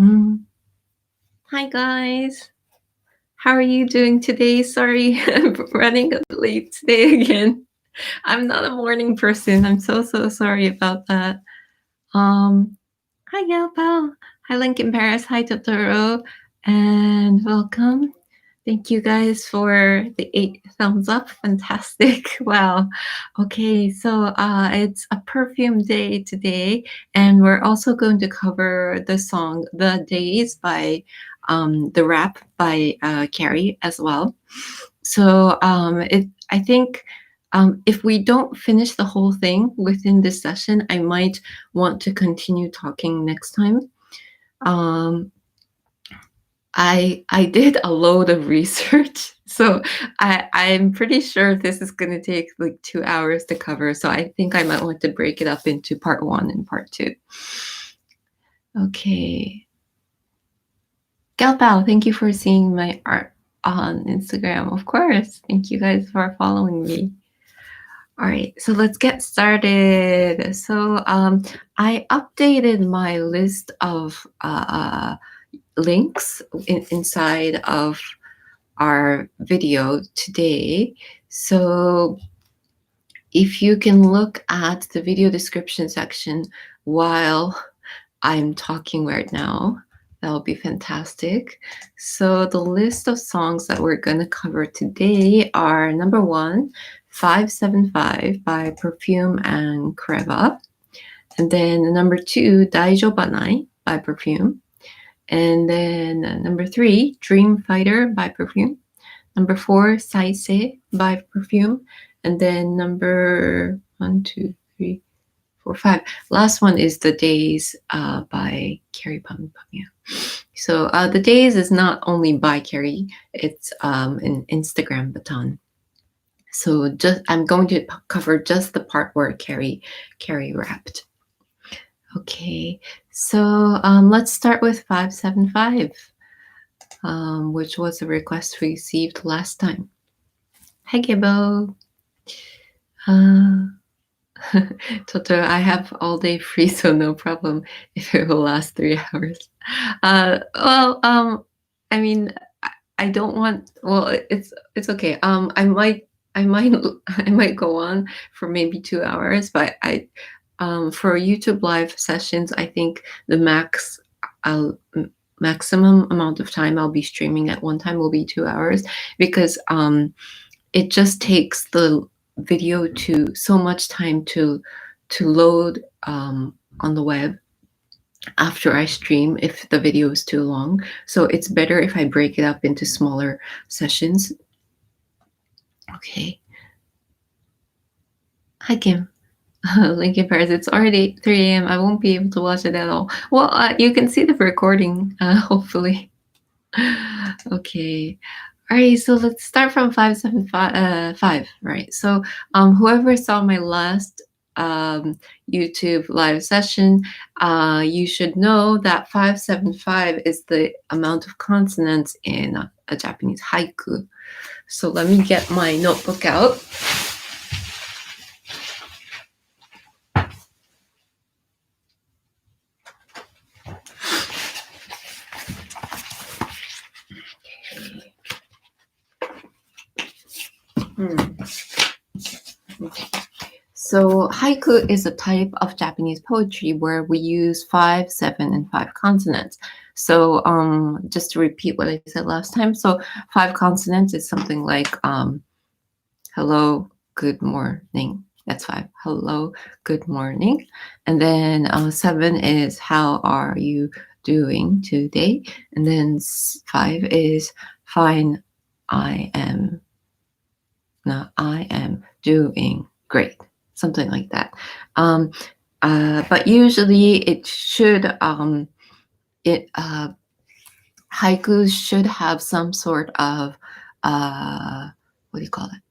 Mm. Hi guys, how are you doing today? Sorry, I'm running a bit late today again. I'm not a morning person. I'm so sorry about that. Um, Hi Gal Pal. Hi Lincoln Paris. Hi Totoro, and welcome. Thank you guys for the 8 thumbs up. Fantastic. Wow. Okay, so it's a perfume day today, and we're also going to cover the song The Days by the rap by Carrie as well. So I think if we don't finish the whole thing within this session, I might want to continue talking next time. I did a load of research, so I'm pretty sure this is going to take like 2 hours to cover. So I think I might want to break it up into part 1 and part 2. Okay. Gal Pal, thank you for seeing my art on Instagram. Of course. Thank you guys for following me. All right, so let's get started. So I updated my list of links inside of our video today. So if you can look at the video description section while I'm talking right now, that'll be fantastic. So the list of songs that we're going to cover today are number 1, 575 by Perfume and Kreva. And then number 2, Daijyobanai by Perfume. And then number 3, Dream Fighter by Perfume. Number 4, Saisei by Perfume. And then number 1, 2, 3, 4, 5. Last one is The Days by Carrie Pamya. So The Days is not only by Carrie, it's an Instagram baton. So I'm going to cover just the part where Carrie rapped. Okay, so let's start with 575, which was a request we received last time. Hi, Gibbo. Totoro, I have all day free, so no problem if it will last 3 hours. I mean, I don't want. Well, it's okay. I might go on for maybe 2 hours, but for YouTube live sessions, I think the maximum amount of time I'll be streaming at one time will be 2 hours, because it just takes the video to so much time to load on the web after I stream if the video is too long. So it's better if I break it up into smaller sessions. Okay. Hi, Kim. Lincoln Paris, it's already 3 a.m. I won't be able to watch it at all. Well, you can see the recording, hopefully. Okay. All right, so let's start from 575, right? So whoever saw my last YouTube live session, you should know that 575 is the amount of consonants in a Japanese haiku. So let me get my notebook out. So haiku is a type of Japanese poetry where we use 5, 7, and 5 consonants. So just to repeat what I said last time, so 5 consonants is something like hello, good morning. That's 5. Hello, good morning. And then 7 is how are you doing today? And then 5 is fine, I am doing great. Something like that. But usually it should, haikus should have some sort of, what do you call it?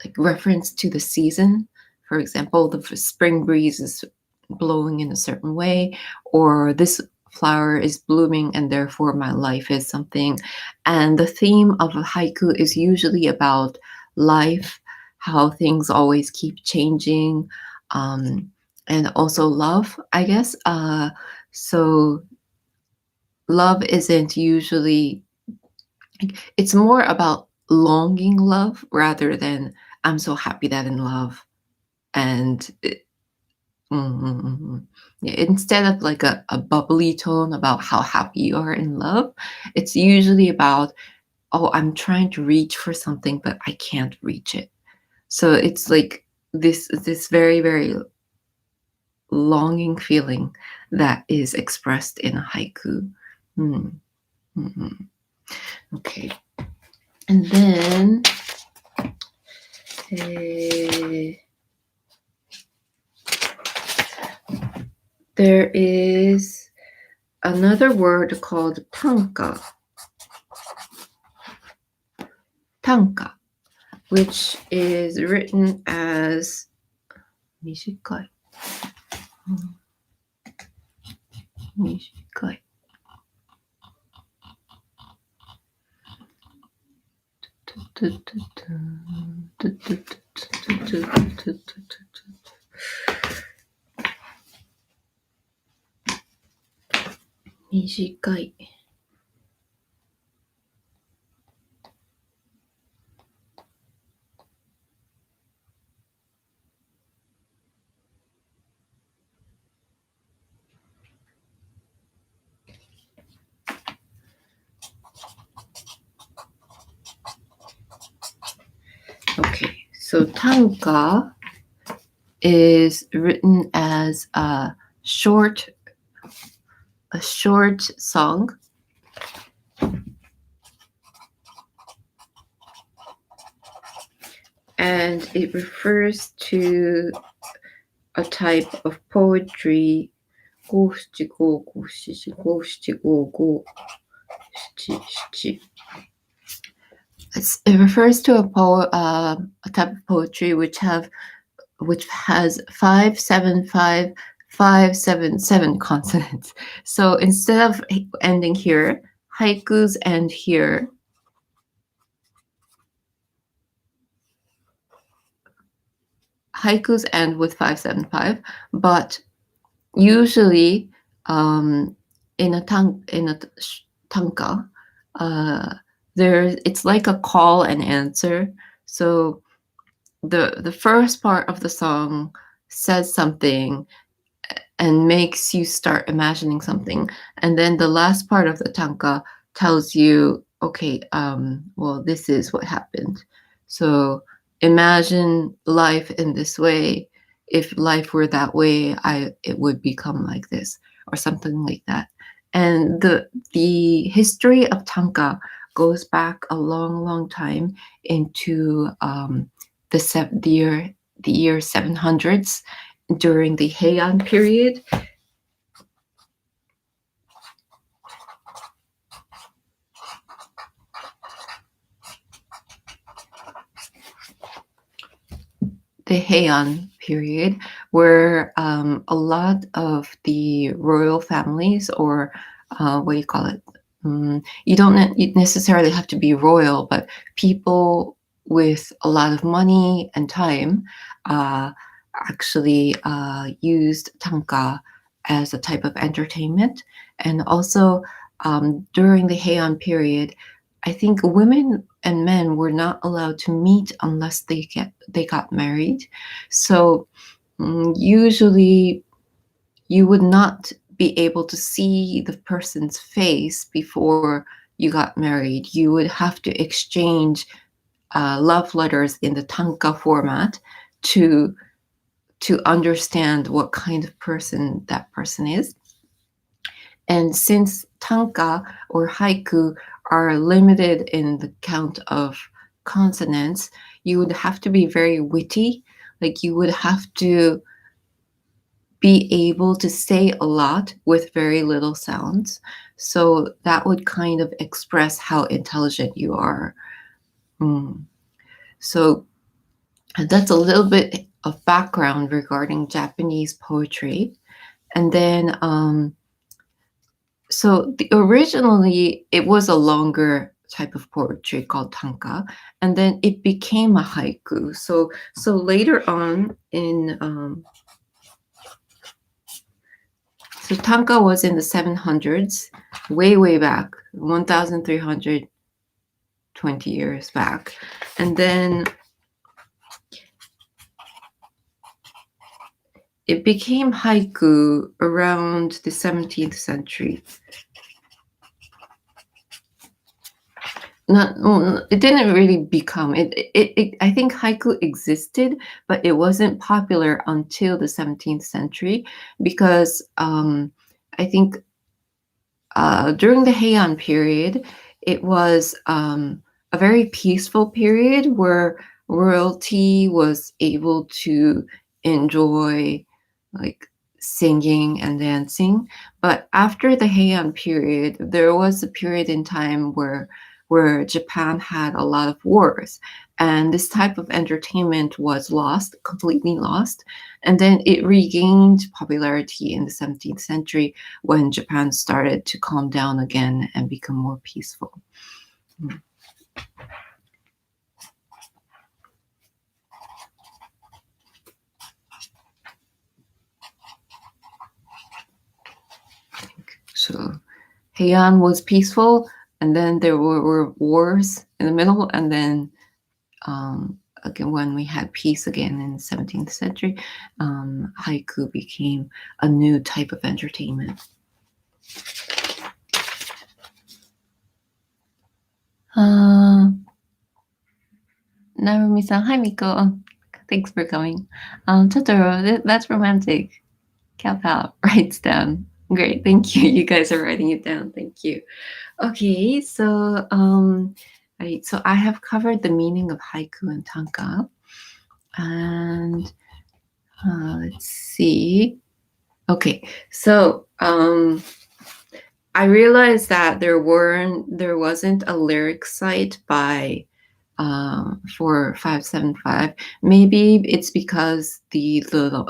Like reference to the season. For example, the spring breeze is blowing in a certain way, or this flower is blooming and therefore my life is something. And the theme of a haiku is usually about life, how things always keep changing, and also love, I guess. So love isn't usually, it's more about longing love rather than I'm so happy that in love. And yeah, instead of like a bubbly tone about how happy you are in love, it's usually about, oh, I'm trying to reach for something, but I can't reach it. So it's like this very, very longing feeling that is expressed in a haiku. Okay. And then there is another word called tanka. Tanka, which is written as 短い。短い。短い。Okay, so tanka is written as a short song. And it refers to a type of poetry. It refers to a type of poetry which has 5, 7, 5, 5, 7, 7 consonants. So instead of ending here, haikus end here. Haikus end with 5, 7, 5, but usually in a tanka, it's like a call and answer. So the first part of the song says something and makes you start imagining something, and then the last part of the tanka tells you, okay, well, this is what happened. So imagine life in this way. If life were that way, it would become like this, or something like that. And the history of tanka goes back a long time into the year 700s during the Heian period. The Heian period, where a lot of the royal families, or what do you call it? You don't necessarily have to be royal, but people with a lot of money and time actually used tanka as a type of entertainment. And also during the Heian period, I think women and men were not allowed to meet unless they got married. So usually you would not be able to see the person's face before you got married. You would have to exchange love letters in the tanka format to understand what kind of person that person is. And since tanka or haiku are limited in the count of consonants, you would have to be very witty. Like you would have to be able to say a lot with very little sounds. So that would kind of express how intelligent you are. So that's a little bit of background regarding Japanese poetry. And then so originally it was a longer type of poetry called tanka, and then it became a haiku. So later on in So tanka was in the 700s, way back, 1,320 years back. And then it became haiku around the 17th century. It didn't really become it. I think haiku existed, but it wasn't popular until the 17th century because I think during the Heian period, it was a very peaceful period where royalty was able to enjoy like singing and dancing. But after the Heian period, there was a period in time where Japan had a lot of wars, and this type of entertainment was completely lost. And then it regained popularity in the 17th century when Japan started to calm down again and become more peaceful. So Heian was peaceful, and then there were wars in the middle, and then again when we had peace again in the 17th century, haiku became a new type of entertainment. Narumi-san, hi Miko. Thanks for coming. Totoro, that's romantic. Cal writes down. Great, thank you. You guys are writing it down. Thank you. Okay, so right, so I have covered the meaning of haiku and tanka, and let's see. Okay, so I realized that there wasn't a lyric site by for 575. Maybe it's because the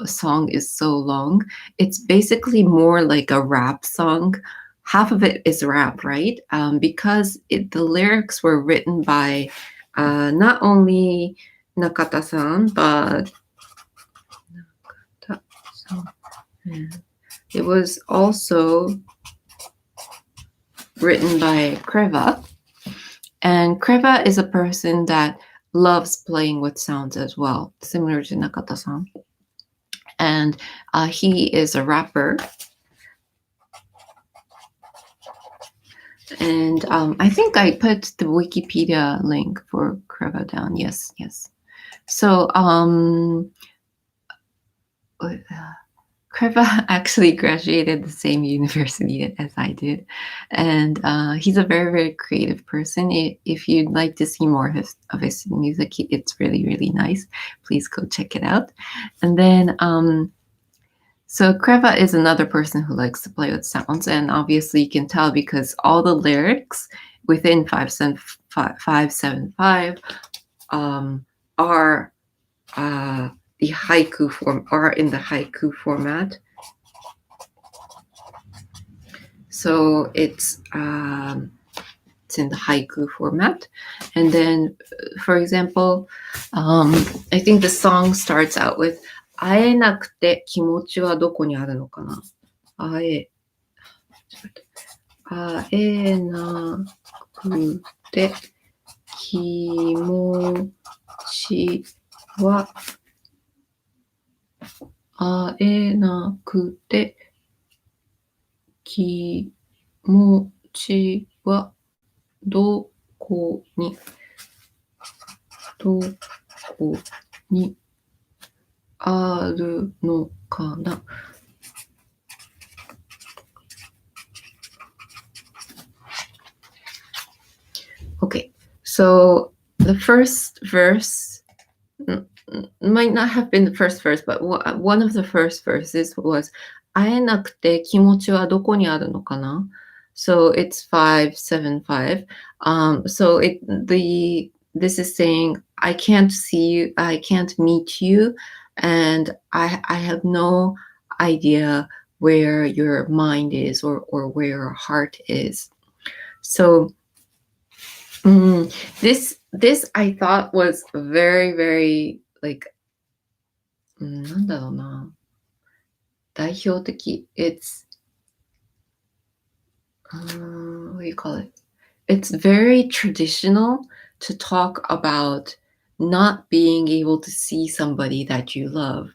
song is so long. It's basically more like a rap song. Half of it is rap, right? Because the lyrics were written by not only Nakata-san, but it was also written by Kreva. And Kreva is a person that loves playing with sounds as well, similar to Nakata-san. And he is a rapper. And I think I put the Wikipedia link for Kreva down. Yes. So Kreva actually graduated the same university as I did, and he's a very creative person. If you'd like to see more of his music, it's really nice. Please go check it out. And then so Kreva is another person who likes to play with sounds, and obviously you can tell because all the lyrics within 575 are the haiku form, are in the haiku format. So it's in the haiku format. And then, for example, I think the song starts out with 会えなくて気持ちはどこにあるのかな。会えなくて気持ちは会えなくて気持ちはどこにあるのかな。Okay, so the first verse might not have been the first verse, but one of the first verses was 会えなくて気持ちはどこにあるのかな? So it's 575. So this is saying I can't see you, I can't meet you, and I have no idea where your mind is or where your heart is. So this I thought was very like なんだろうな、代表的。It's what do you call it? It's very traditional to talk about not being able to see somebody that you love.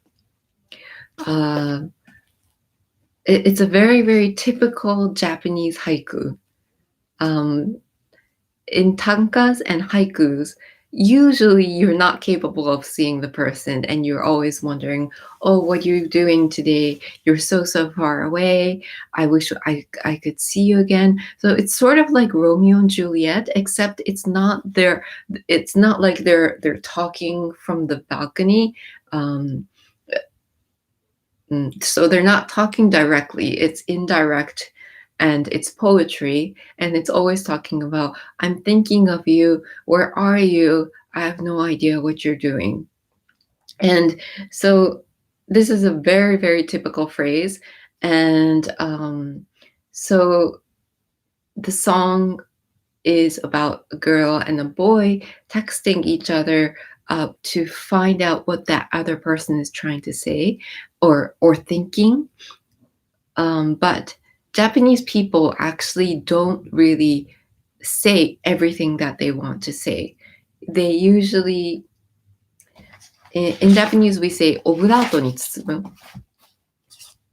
It's a very, very typical Japanese haiku. In tankas and haikus, usually you're not capable of seeing the person and you're always wondering, oh, what are you doing today? You're so far away. I wish I could see you again. So it's sort of like Romeo and Juliet, except it's not like they're talking from the balcony. So they're not talking directly. It's indirect and it's poetry, and it's always talking about, I'm thinking of you. Where are you? I have no idea what you're doing. And so this is a very, very typical phrase. And so the song is about a girl and a boy texting each other to find out what that other person is trying to say or thinking. But Japanese people actually don't really say everything that they want to say. They usually, in Japanese, we say オブラートに包む。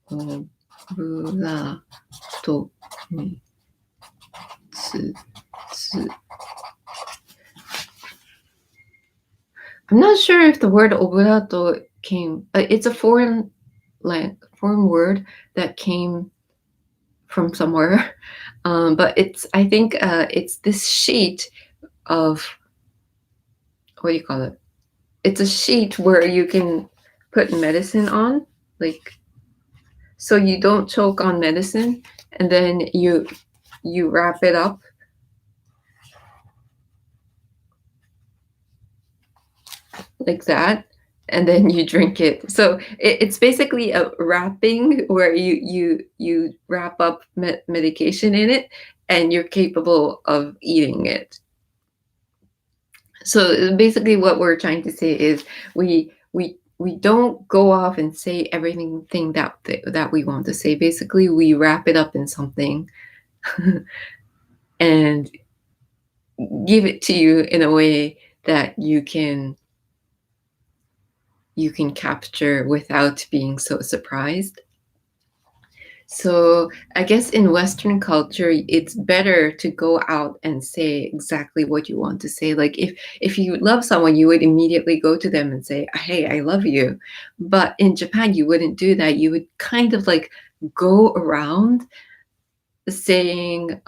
オブラートに包む。I'm not sure if the word oblato came. It's a foreign word that came from somewhere, but I think it's this sheet of, what do you call it? It's a sheet where you can put medicine on, like, so you don't choke on medicine, and then you wrap it up. Like that, and then you drink it. So it's basically a wrapping where you wrap up medication in it, and you're capable of eating it. So basically, what we're trying to say is we don't go off and say everything that we want to say. Basically, we wrap it up in something and give it to you in a way that you can capture without being so surprised. So I guess in Western culture, it's better to go out and say exactly what you want to say. Like if you love someone, you would immediately go to them and say, hey, I love you. But in Japan, you wouldn't do that. You would kind of like go around saying,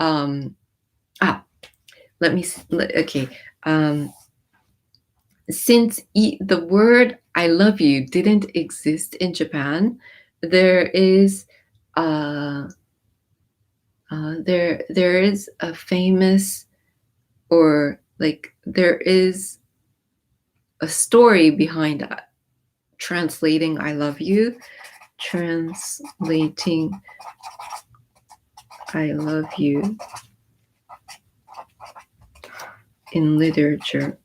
since the word I love you didn't exist in Japan, there is there is a famous, or like there is a story behind translating I love you. Translating I love you in literature.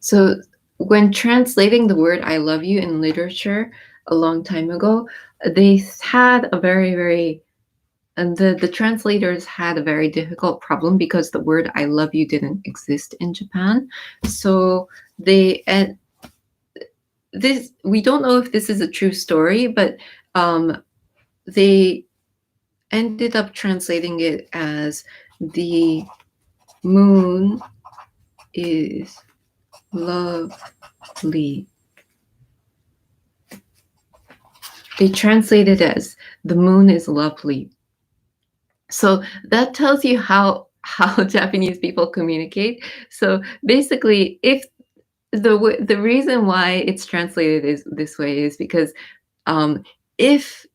So when translating the word I love you in literature a long time ago, they had a very, and the translators had a very difficult problem because the word I love you didn't exist in Japan. So we don't know if this is a true story, but they ended up translating it as the moon is lovely. They translate it as the moon is lovely. So that tells you how Japanese people communicate. So basically, if the reason why it's translated is this way is because if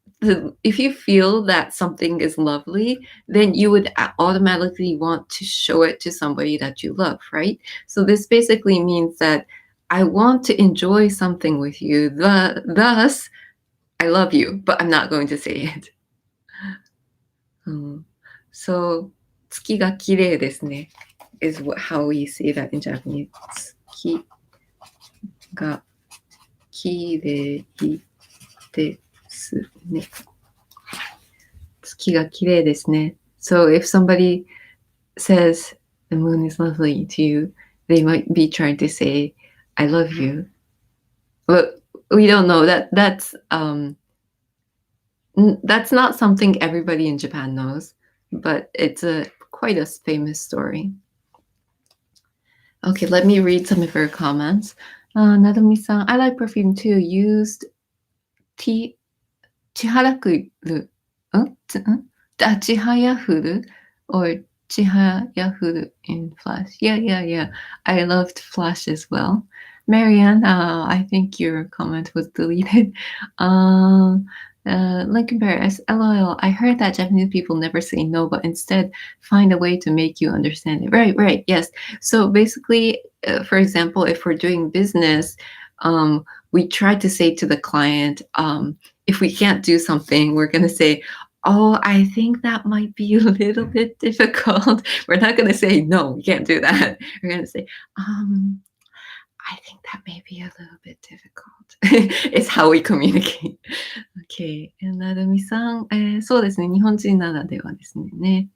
you feel that something is lovely, then you would automatically want to show it to somebody that you love, right? So this basically means that I want to enjoy something with you, thus I love you, but I'm not going to say it. So 月が綺麗ですね is how we say that in Japanese. 月が綺麗ですね。月が綺麗ですね。So if somebody says the moon is lovely to you, they might be trying to say, I love you. But we don't know that's not something everybody in Japan knows, but it's quite a famous story. Okay, let me read some of her comments. Nadumi-san, I like perfume too. Used Chiharakuru. Chihayafuru or Chihayafuru in Flash. Yeah. I loved Flash as well. Marianne, I think your comment was deleted. Lincoln Paris, LOL. I heard that Japanese people never say no, but instead find a way to make you understand it. Right. Yes. So basically, for example, if we're doing business, we try to say to the client, if we can't do something, we're going to say, oh, I think that might be a little bit difficult. We're not going to say, no, we can't do that. We're going to say, I think that may be a little bit difficult. It's how we communicate. Okay. なるみさん、そうですね。日本人ならではですね。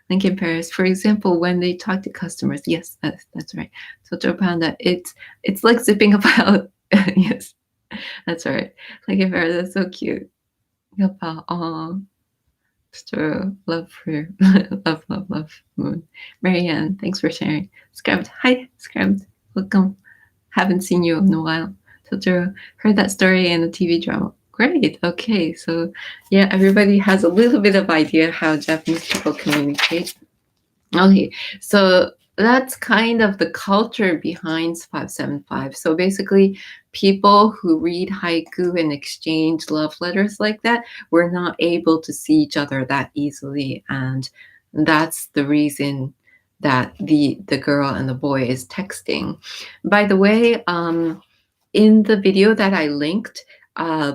Lincoln Paris, for example, when they talk to customers, yes, that's right. Totoro Panda, it's like zipping about. Yes, that's right. Lincoln Paris, that's so cute. やっぱ、Totoro, love for love, moon. Marianne, thanks for sharing. Scrubbed, hi, Scrubbed. Welcome. Haven't seen you in a while. Totoro, heard that story in a TV drama. Great. Okay. So yeah, everybody has a little bit of idea how Japanese people communicate. Okay. So that's kind of the culture behind 575. So basically, people who read haiku and exchange love letters like that were not able to see each other that easily. And that's the reason that the girl and the boy is texting. By the way, in the video that I linked,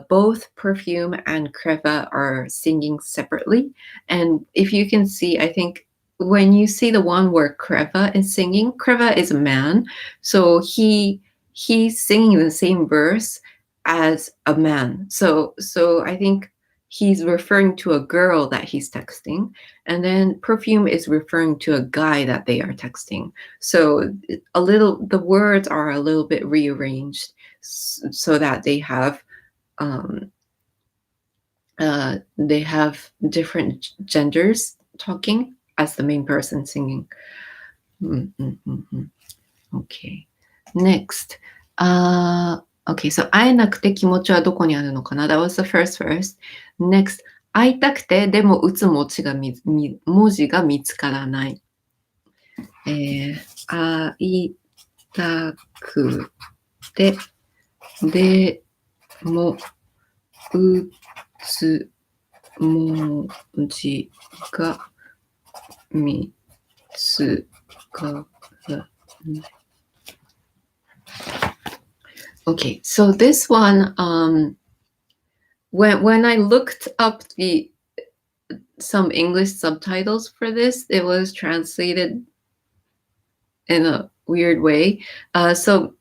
both Perfume and Kreva are singing separately. And if you can see, I think when you see the one where Kreva is singing, Kreva is a man. So he's singing the same verse as a man. So I think he's referring to a girl that he's texting. And then Perfume is referring to a guy that they are texting. So the words are a little bit rearranged so that they have different genders talking as the main person singing. Okay. Next. Okay, so 会えなくて気持ちはどこにあるのかな? That was the first verse. Next. 会いたくてでも打つ文字が見つからない。会いたくてでも打つ文字が見つからない。Okay, so this one, when I looked up some English subtitles for this, it was translated in a weird way. So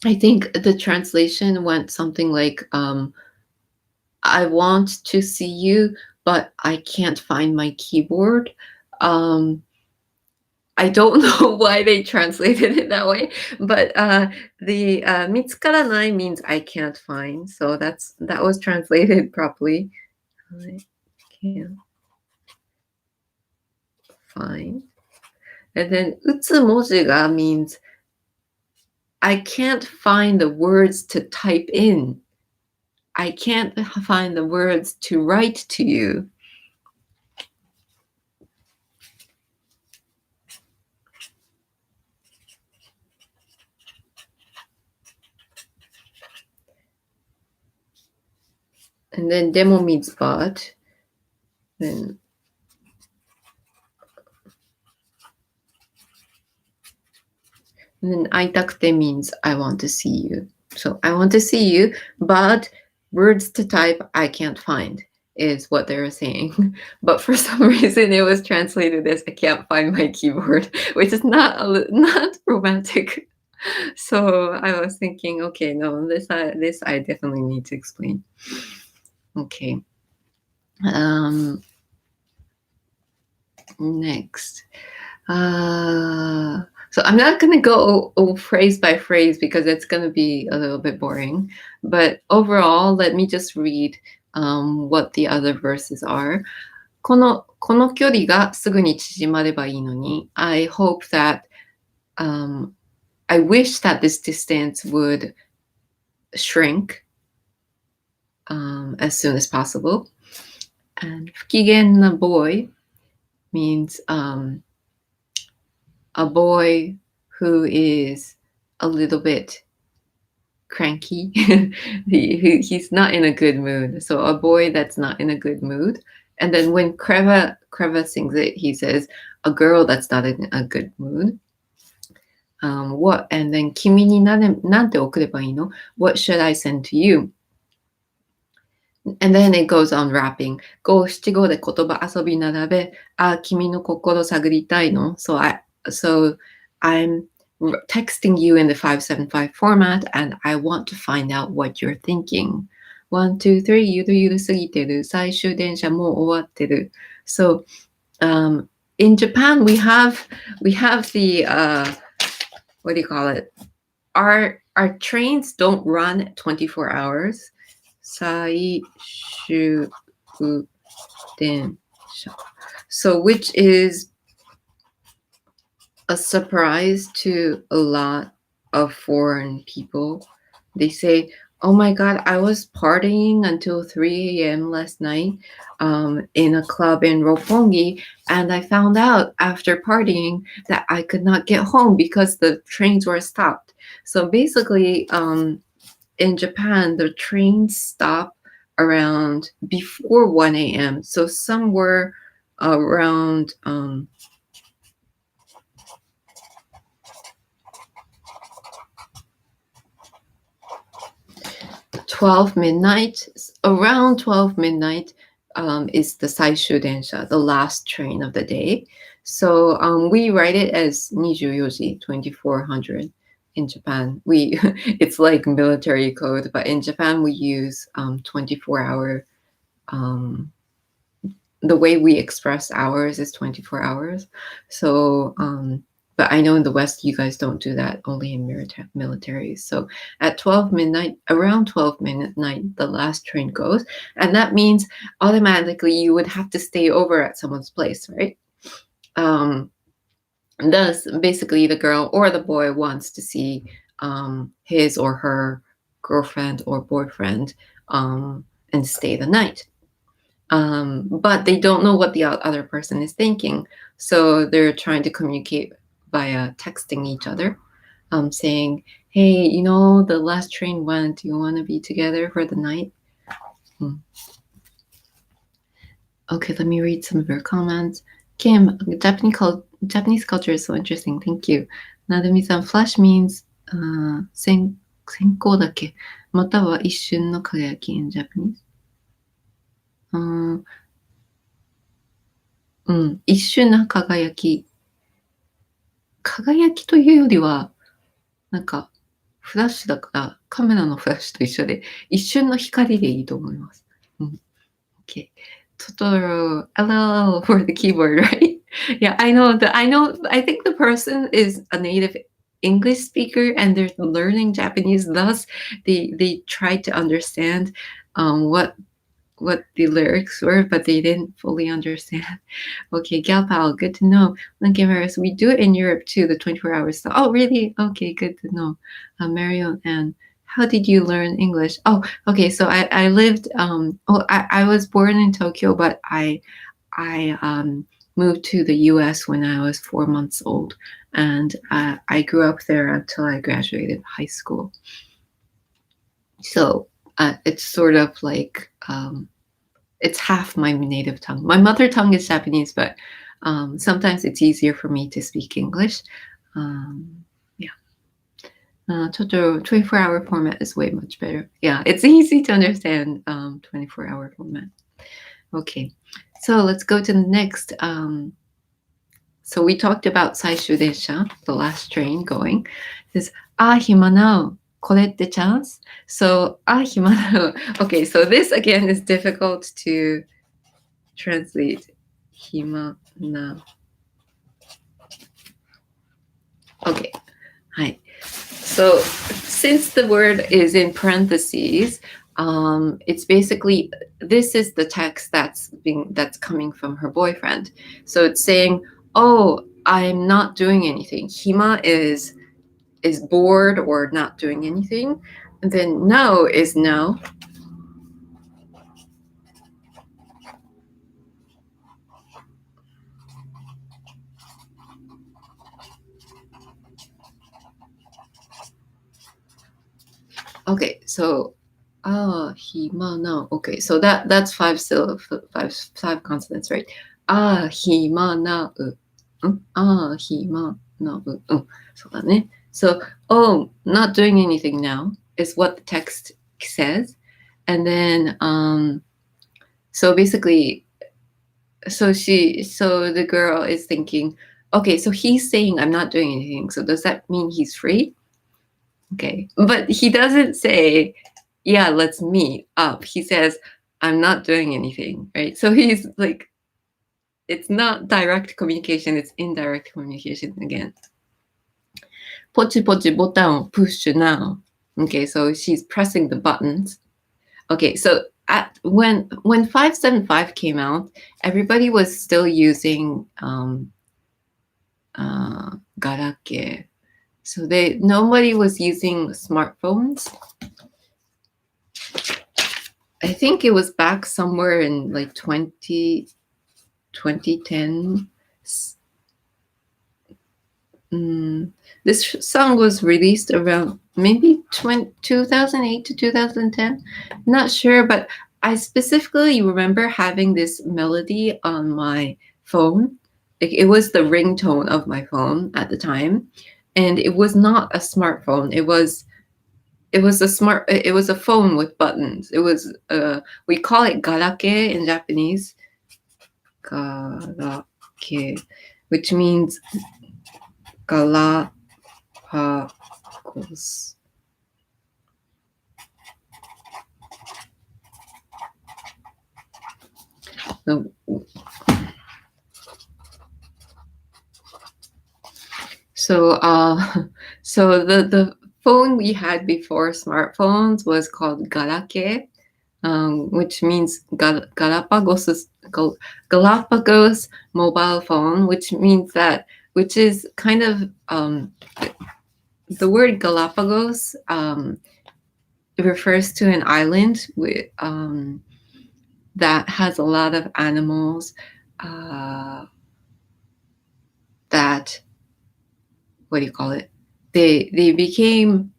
I think the translation went something like, I want to see you, but I can't find my keyboard. I don't know why they translated it that way, but the mitsukaranai means I can't find, so that was translated properly. I can't find. And then utsu moji ga means I can't find the words to type in. I can't find the words to write to you. And then demo means but. And then aitakute means I want to see you. So I want to see you, but words to type I can't find is what they were saying. But for some reason it was translated as I can't find my keyboard, which is not romantic. So I was thinking, okay, no, this I definitely need to explain. Okay. Next. So I'm not going to go phrase by phrase because it's going to be a little bit boring. But overall, let me just read what the other verses are. この距離がすぐに縮まればいいのに I hope that I wish that this distance would shrink as soon as possible. And 不機嫌な boy means a boy who is a little bit cranky. He's not in a good mood. So a boy that's not in a good mood. And then when Kreva sings it, he says, a girl that's not in a good mood. What? And then 君になんて送ればいいの? What should I send to you? And then it goes on rapping. 五七五で言葉遊び並べ。君の心探りたいの? So I'm texting you in the 575 format and I want to find out what you're thinking. 1, 2, 3, ゆるゆるすぎてる。最終電車もう終わってる。So in Japan we have the what do you call it? Our trains don't run 24 hours. 最終電車. So which is a surprise to a lot of foreign people. They say, oh my God, I was partying until 3 a.m. last night in a club in Roppongi, and I found out after partying that I could not get home because the trains were stopped. So basically, in Japan, the trains stop around before 1 a.m. So some were around 12 midnight. Around 12 midnight is the Saishu Densha, the last train of the day. So we write it as 24 2400 in Japan. It's like military code, but in Japan we use 24-hour. The way we express hours is 24 hours. So but I know in the West, you guys don't do that, only in military. So at 12 midnight, around 12 midnight, the last train goes. And that means automatically you would have to stay over at someone's place, right? Thus, basically the girl or the boy wants to see his or her girlfriend or boyfriend and stay the night. But they don't know what the other person is thinking. So they're trying to communicate via texting each other, saying, hey, the last train went. Do you want to be together for the night? Okay, let me read some of your comments. Kim, Japanese culture is so interesting. Thank you. Nadumi-san, flash means 閃光だけまたは一瞬の輝き in Japanese. 一瞬の輝き。輝きというよりは、なんか、フラッシュだから、カメラのフラッシュと一緒で、一瞬の光でいいと思います。Okay. Totoro, LL for the keyboard, right? Yeah, I think the person is a native English speaker and they're learning Japanese. Thus, they try to understand what the lyrics were, but they didn't fully understand. Okay, Gal Pal, good to know. Lincoln Harris, we do it in Europe too, the 24 hours. So, oh, really? Okay, good to know. Marion Ann, how did you learn English? Oh, okay, so I lived, I was born in Tokyo, but I moved to the US when I was 4 months old, and I grew up there until I graduated high school. So it's sort of like it's half my native tongue. My mother tongue is Japanese, but sometimes it's easier for me to speak English. Totoro 24-hour format is way much better. Yeah, it's easy to understand 24-hour format. Okay, so let's go to the next So we talked about 最終電車, the last train going. It says, 暇なう。これってチャンス? So, 暇なう. Okay, so this again is difficult to translate. 暇なう. Okay. はい。So, since the word is in parentheses, it's basically, this is the text that's coming from her boyfriend. So it's saying, oh, I'm not doing anything. Hima is bored or not doing anything. And then no is no. Okay, so hima no. Okay, so that's five consonants, right? Hima na u. Hima na u. So だね. So, oh, not doing anything now is what the text says. And then so basically, so the girl is thinking, okay, so he's saying I'm not doing anything. So does that mean he's free? Okay. But he doesn't say, yeah, let's meet up. He says, I'm not doing anything, right? So he's like, it's not direct communication, it's indirect communication again. ポチポチボタンを push now. Okay, so she's pressing the buttons. Okay, so when 575 came out, everybody was still using garake. So nobody was using smartphones. I think it was back somewhere in like 2010. This song was released around maybe 2008 to 2010. Not sure, but I specifically remember having this melody on my phone. It was the ringtone of my phone at the time, and it was not a smartphone. It was a phone with buttons. It was we call it garake in Japanese. Garake, which means Galapagos. So the phone we had before smartphones was called garake, which means Galapagos mobile phone, which is kind of the word Galapagos refers to an island with that has a lot of animals that, what do you call it? They became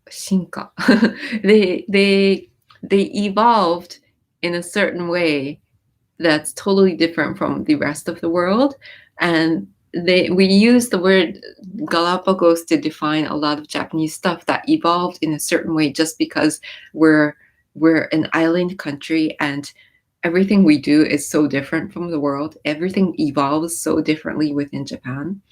shinka. they evolved in a certain way that's totally different from the rest of the world, and we use the word Galapagos to define a lot of Japanese stuff that evolved in a certain way just because we're an island country and everything we do is so different from the world. Everything evolves so differently within Japan.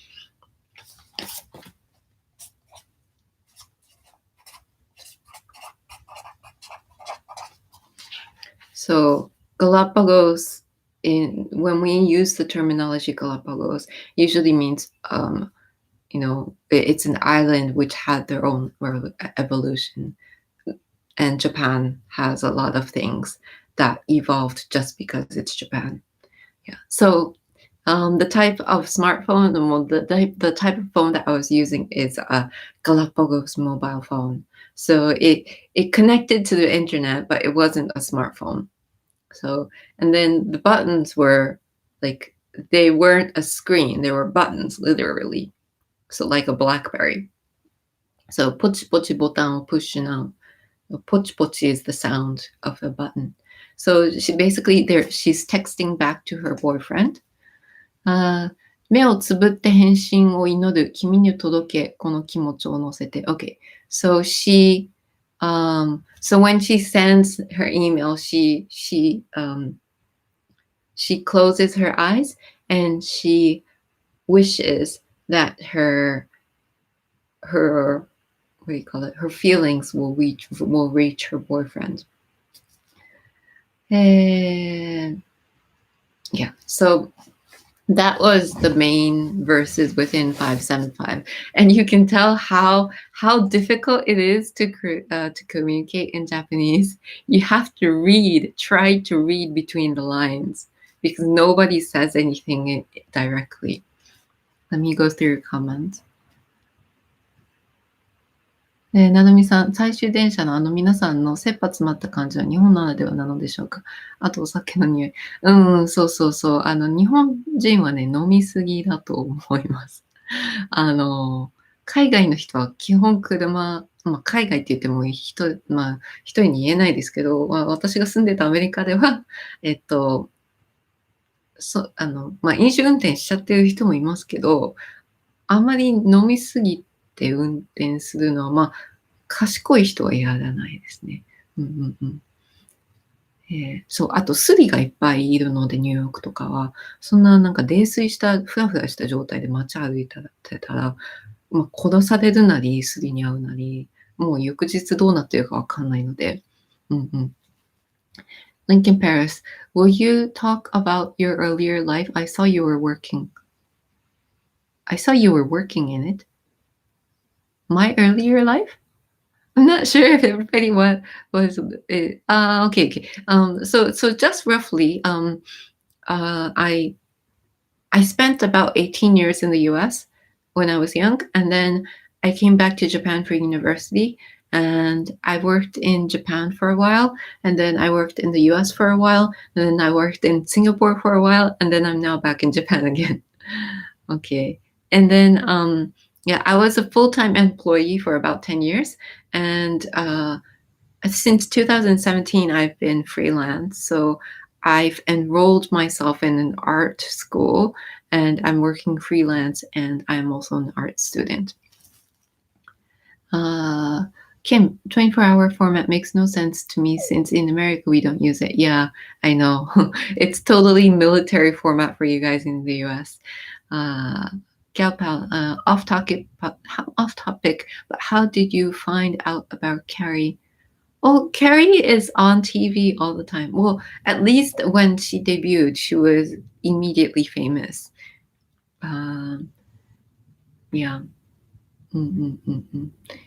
So Galapagos, when we use the terminology Galapagos, usually means it's an island which had their own evolution, and Japan has a lot of things that evolved just because it's Japan. Yeah. So the type of smartphone, the type of phone that I was using is a Galapagos mobile phone. So it connected to the internet, but it wasn't a smartphone. So, and then the buttons were like, they weren't a screen, they were buttons, literally. So like a BlackBerry. So pochi pochi botanを push now. Pochi pochi is the sound of a button. So she's texting back to her boyfriend. 目をつぶって返信を祈る君に届けこの気持ちを乗せて. Okay, so so when she sends her email, she she closes her eyes and she wishes that her what do you call it? Her feelings will reach her boyfriend. And yeah, so that was the main verses within 575, and you can tell how difficult it is to communicate in Japanese. You have to try to read between the lines because nobody says anything directly. Let me go through your comments. ななみさん、最終電車の皆さんの切羽詰まった感じは日本ならではなのでしょうか。あとお酒の匂い。そうそうそう。日本人はね、飲みすぎだと思います。海外の人は基本車、海外って言っても一人に言えないですけど、私が住んでたアメリカでは、飲酒運転しちゃってる人もいますけど、あまり飲みすぎて運転するのは、賢い人はやらないですね。そう、あとスリがいっぱいいるので、ニューヨークとかは、そんななんか泥酔した、ふらふらした状態で街歩いてたら、殺されるなり、スリに遭うなり、もう翌日どうなってるかわかんないので、Lincoln Paris, will you talk about your earlier life? I saw you were working in it. My earlier life? I'm not sure if everybody was it. Okay. So just roughly, I spent about 18 years in the U.S. when I was young, and then I came back to Japan for university, and I worked in Japan for a while, and then I worked in the U.S. for a while, and then I worked in Singapore for a while, and then I'm now back in Japan again. Okay. And then, I was a full-time employee for about 10 years. And since 2017, I've been freelance. So I've enrolled myself in an art school, and I'm working freelance, and I'm also an art student. Kim, 24-hour format makes no sense to me since in America we don't use it. Yeah, I know. It's totally military format for you guys in the US. Galpal, off topic, but how did you find out about Carrie? Oh, Carrie is on TV all the time. Well, at least when she debuted, she was immediately famous. Yeah.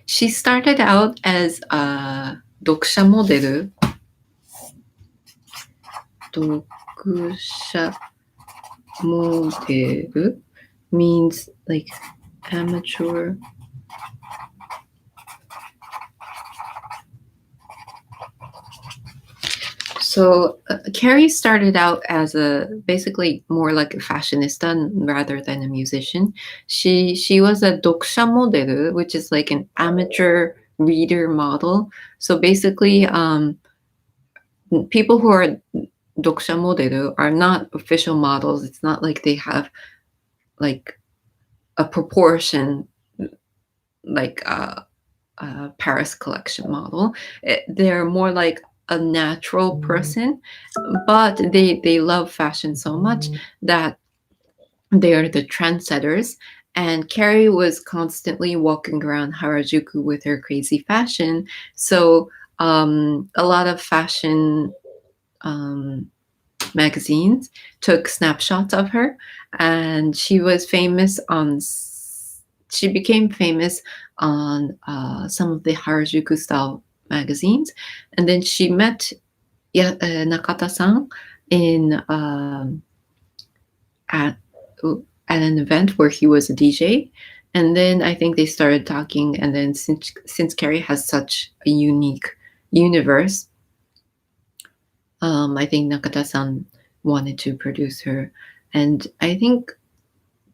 She started out as a 読者モデル。読者モデル means like amateur. So Carrie started out as basically more like a fashionista rather than a musician. She was a 読者モデル, which is like an amateur reader model. So basically, people who are 読者モデル are not official models. It's not like they have like a proportion like a Paris collection model. They're more like a natural person, but they love fashion so much that they are the trendsetters. And Carrie was constantly walking around Harajuku with her crazy fashion. So a lot of fashion magazines took snapshots of her, and she became famous on some of the Harajuku style magazines. And then she met Nakata-san at an event where he was a DJ. And then I think they started talking. And then since Carrie has such a unique universe, I think Nakata-san wanted to produce her. And I think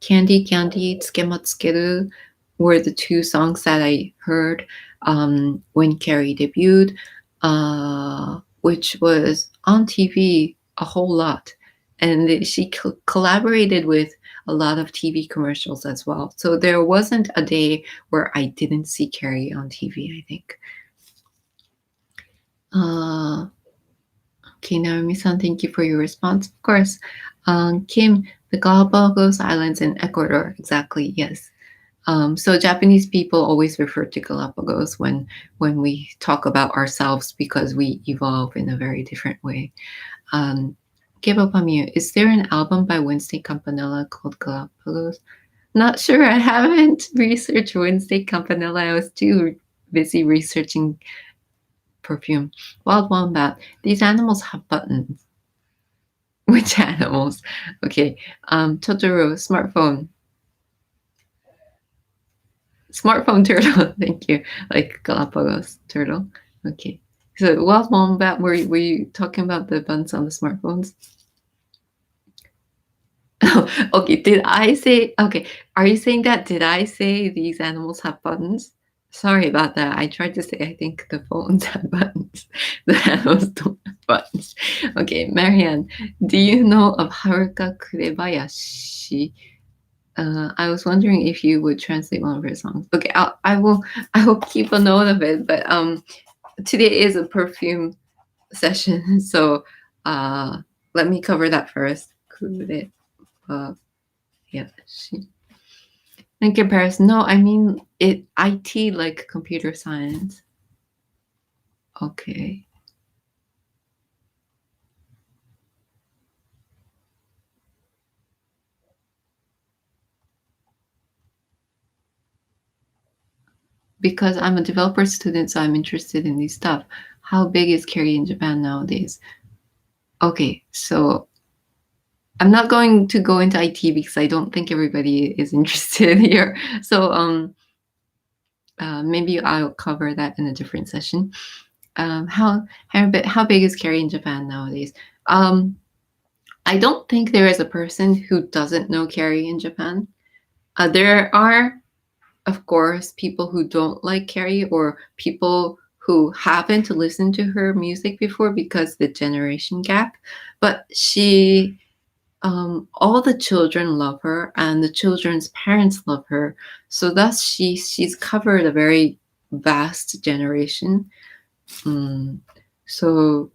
Candy Candy Tsukema Tsukeru were the two songs that I heard when Carrie debuted, which was on TV a whole lot. And she collaborated with a lot of TV commercials as well. So there wasn't a day where I didn't see Carrie on TV, I think. Okay, Naomi-san, thank you for your response. Of course. Kim, the Galapagos Islands in Ecuador. Exactly, yes. So Japanese people always refer to Galapagos when we talk about ourselves because we evolve in a very different way. Kebopamio, is there an album by Wednesday Campanella called Galapagos? Not sure. I haven't researched Wednesday Campanella. I was too busy researching Perfume. Wild Wombat. These animals have buttons. Which animals? Okay. Totoro, smartphone. Smartphone turtle. Thank you. Like Galapagos turtle. Okay. So Wild Wombat, were you talking about the buttons on the smartphones? Okay, did I say, okay, are you saying that, did I say these animals have buttons? Sorry about that. I tried to say, I think the phones have buttons. The animals don't have buttons. Okay, Marianne, do you know of Haruka Kurebayashi? I was wondering if you would translate one of her songs. Okay, I will keep a note of it, but today is a perfume session, so let me cover that first. Yeah, in comparison, no, I mean IT, like computer science. Okay. Because I'm a developer student, so I'm interested in these stuff. How big is Carrie in Japan nowadays? Okay, so I'm not going to go into IT because I don't think everybody is interested here. So maybe I'll cover that in a different session. How big is Carrie in Japan nowadays? I don't think there is a person who doesn't know Carrie in Japan. There are, of course, people who don't like Carrie or people who haven't listened to her music before because the generation gap. But she, all the children love her, and the children's parents love her. So thus, she's covered a very vast generation. So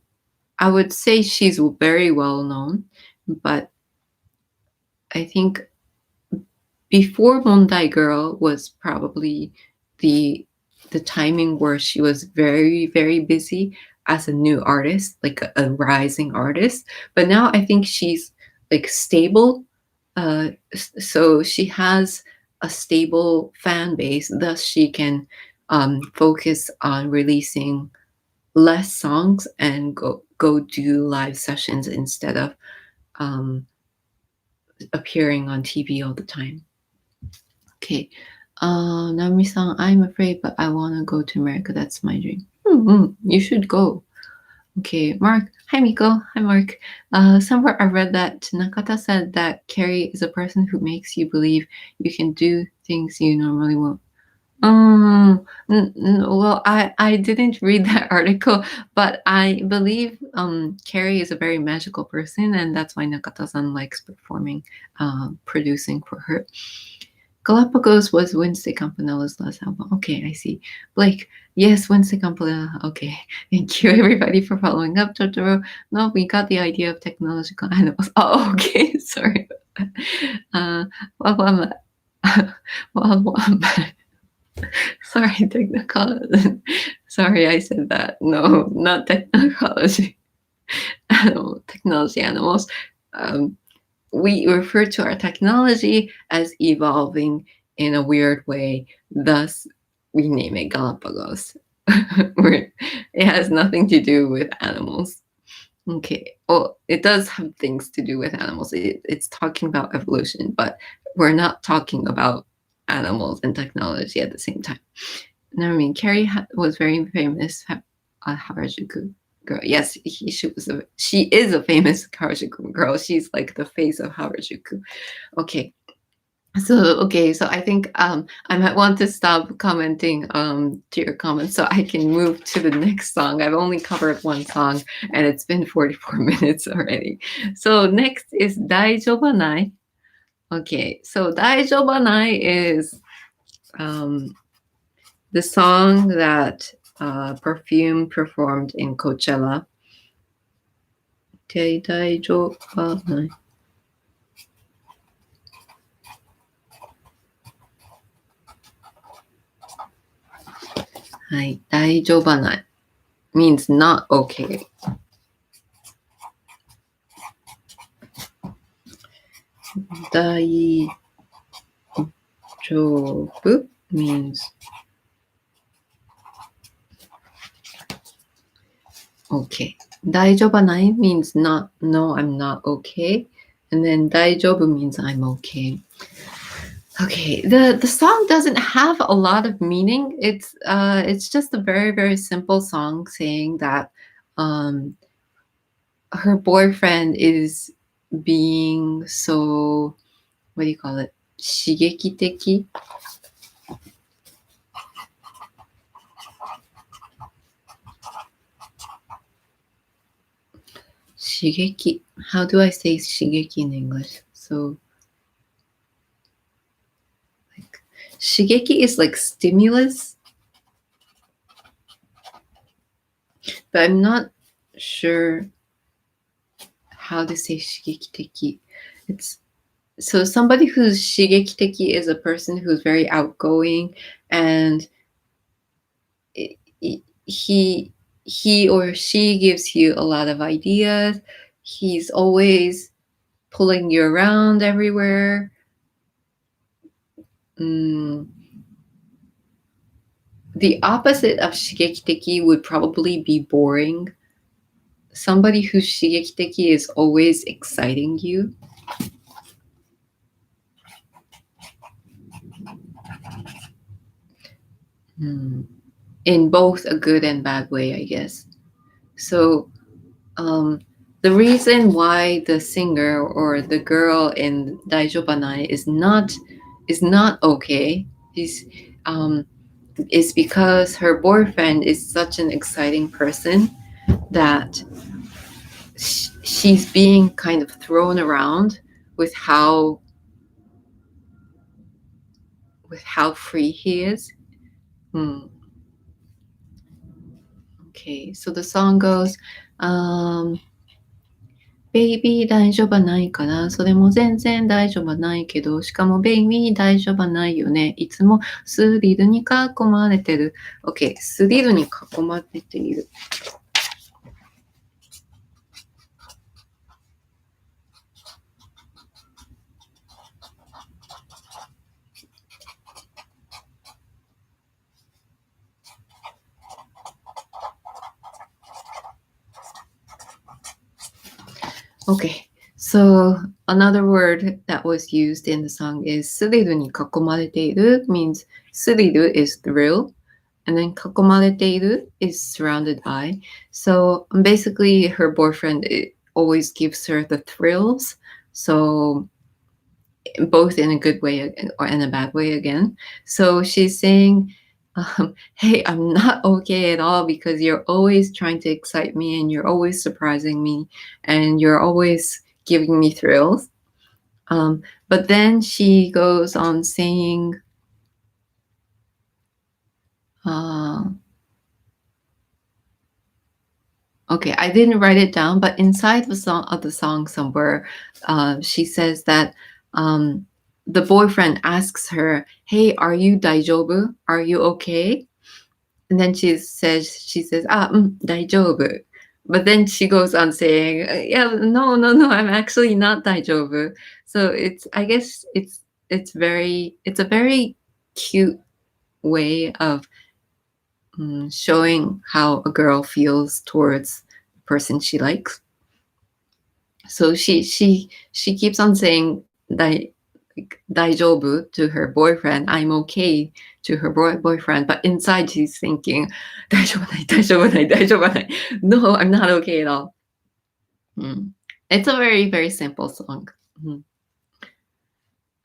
I would say she's very well known, but I think before Mondai Girl was probably the timing where she was very, very busy as a new artist, like a rising artist. But now I think she's like stable. So she has a stable fan base, thus she can focus on releasing less songs and go do live sessions instead of appearing on TV all the time. Okay. Naomi-san, I'm afraid, but I want to go to America. That's my dream. You should go. Okay, Mark. Hi, Miko. Hi, Mark. Somewhere I read that Nakata said that Carrie is a person who makes you believe you can do things you normally won't. Well, I didn't read that article, but I believe Carrie is a very magical person, and that's why Nakata-san likes producing for her. Galapagos was Wednesday Campanella's last album. Okay, I see. Blake, yes, Wednesday Campanella. Okay, thank you everybody for following up, Totoro. No, we got the idea of technological animals. Oh, okay, sorry. Well, sorry, technical. Sorry, I said that. No, not technology. Technology animals. We refer to our technology as evolving in a weird way. Thus, we name it Galapagos. It has nothing to do with animals. Okay. Well, it does have things to do with animals. It's talking about evolution, but we're not talking about animals and technology at the same time. I mean, Carrie was very famous at Harajuku girl. Yes, she is a famous Harajuku girl. She's like the face of Harajuku. Okay. So I think I might want to stop commenting to your comments so I can move to the next song. I've only covered one song and it's been 44 minutes already. So next is Daijyobanai. Okay, so Daijyobanai is the song that Perfume performed in Coachella. で大丈夫ない。はい、大丈夫ない means not okay. 大丈夫 means okay. 大丈夫ない means not, no, I'm not okay. And then 大丈夫 means I'm okay. Okay, the song doesn't have a lot of meaning. It's just a very, very simple song saying that her boyfriend is being so, what do you call it? 刺激的? Shigeki. How do I say shigeki in English? So, like, shigeki is like stimulus, but I'm not sure how to say shigeki-teki. It's so somebody who's shigeki-teki is a person who's very outgoing, and he or she gives you a lot of ideas. He's always pulling you around everywhere. The opposite of shigeki-teki would probably be boring. Somebody who's shigeki-teki is always exciting you. In both a good and bad way, I guess. So the reason why the singer or the girl in Daijyobanai is not okay is because her boyfriend is such an exciting person that she's being kind of thrown around with how free he is. Okay, so the song goes,ベイビー大丈夫ないから、それも全然大丈夫ないけど、しかもベイビー大丈夫ないよね。いつもスリルに囲まれてる。OK、スリルに囲まれている。Okay, so another word that was used in the song is スリルに囲まれている means スリル is thrill, and then 囲まれている is surrounded by. So basically her boyfriend always gives her the thrills. So both in a good way or in a bad way again. So she's saying, hey, I'm not okay at all because you're always trying to excite me and you're always surprising me and you're always giving me thrills. But then she goes on saying, okay, I didn't write it down, but inside the song somewhere, she says that the boyfriend asks her, "Hey, are you daijoubu? Are you okay?" And then she says, daijoubu. But then she goes on saying, "Yeah, no, I'm actually not daijoubu." So I guess it's a very cute way of showing how a girl feels towards the person she likes. So she keeps on saying daijoubu to her boyfriend, I'm okay to her boyfriend, but inside she's thinking, daijoubanai. No, I'm not okay at all. It's a very, very simple song.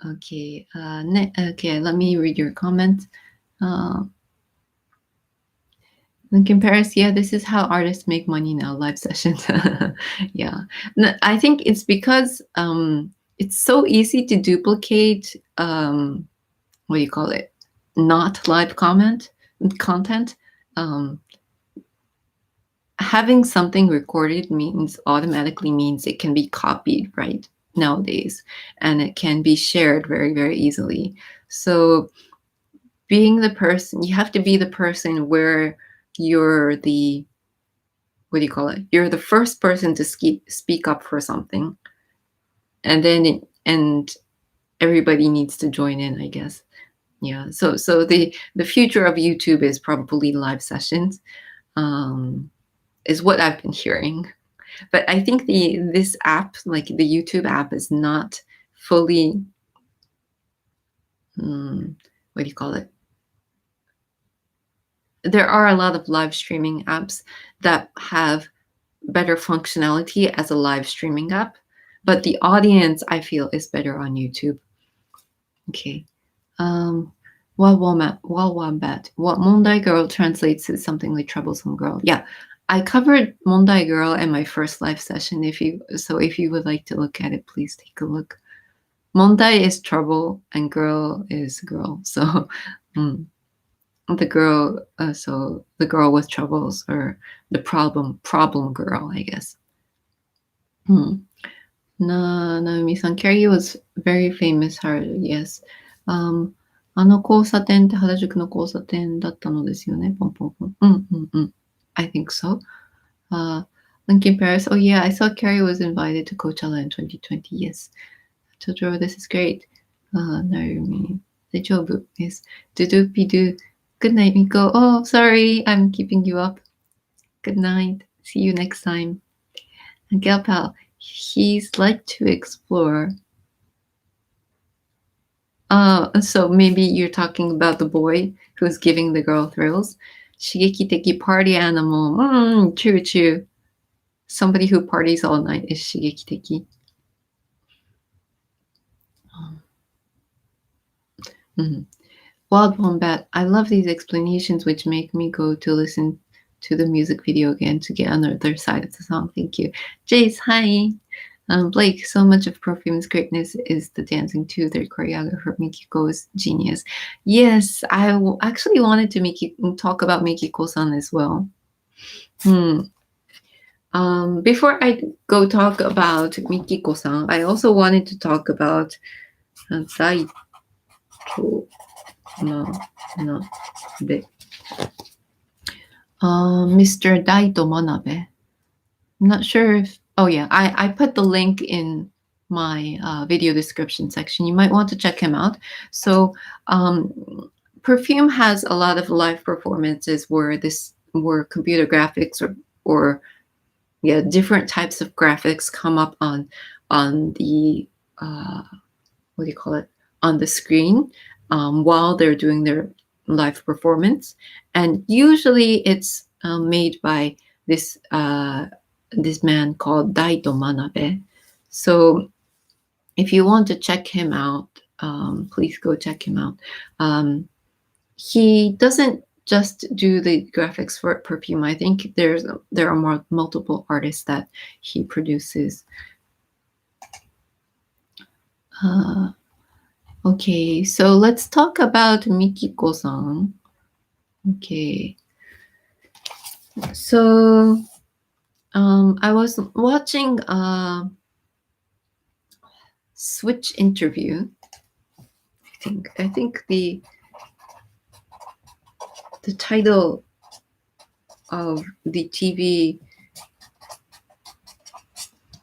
Okay, okay, let me read your comment. In Paris, yeah, this is how artists make money now, live sessions. Yeah. I think it's because it's so easy to duplicate, what do you call it? Not live content. having something recorded automatically means it can be copied, right? Nowadays, and it can be shared very, very easily. So being the person, you have to be the person where you're the, what do you call it? You're the first person to speak up for something, and then and everybody needs to join in, I guess. Yeah. So the future of YouTube is probably live sessions, is what I've been hearing. But I think this app, like the YouTube app, is not fully, what do you call it? There are a lot of live streaming apps that have better functionality as a live streaming app, but the audience, I feel, is better on YouTube. Okay. Wombat. What Mondai Girl translates as something like troublesome girl. Yeah. I covered Mondai Girl in my first live session. If you would like to look at it, please take a look. Mondai is trouble and girl is girl. So the girl, so the girl with troubles, or the problem girl, I guess. Naomi-san, Carrie was very famous. Yes. あの交差点って原宿の交差点だったのですよね。ポンポンポン。I think so. Linkin Paris. Oh yeah, I saw Carrie was invited to Coachella in 2020. Yes. Totoro, this is great. Naomi. 大丈夫 Yes. Do-do-be-do. Good night, Miko. Oh, sorry. I'm keeping you up. Good night. See you next time. Gal Pal. He's like to explore. So maybe you're talking about the boy who's giving the girl thrills. 刺激的 party animal. True. Somebody who parties all night is 刺激的. Wild Wombat. I love these explanations which make me go to listen to the music video again to get on the other side of the song. Thank you. Jace, hi. Blake, so much of Perfume's greatness is the dancing too. Their choreographer Mikiko is genius. Yes, I actually wanted to talk about Mikiko-san as well. Before I go talk about Mikiko-san, I also wanted to talk about Daijyobanai. Mr. Daito Manabe. I'm not sure if, oh yeah, I put the link in my video description section. You might want to check him out. So Perfume has a lot of live performances where computer graphics or different types of graphics come up on the what do you call it, on the screen while they're doing their live performance, and usually it's made by this man called Daito Manabe. So if you want to check him out, please go check him out. He doesn't just do the graphics for Perfume. I think there are multiple artists that he produces. Okay, so let's talk about Mikiko-san. Okay. So I was watching a Switch interview. I think the title of the TV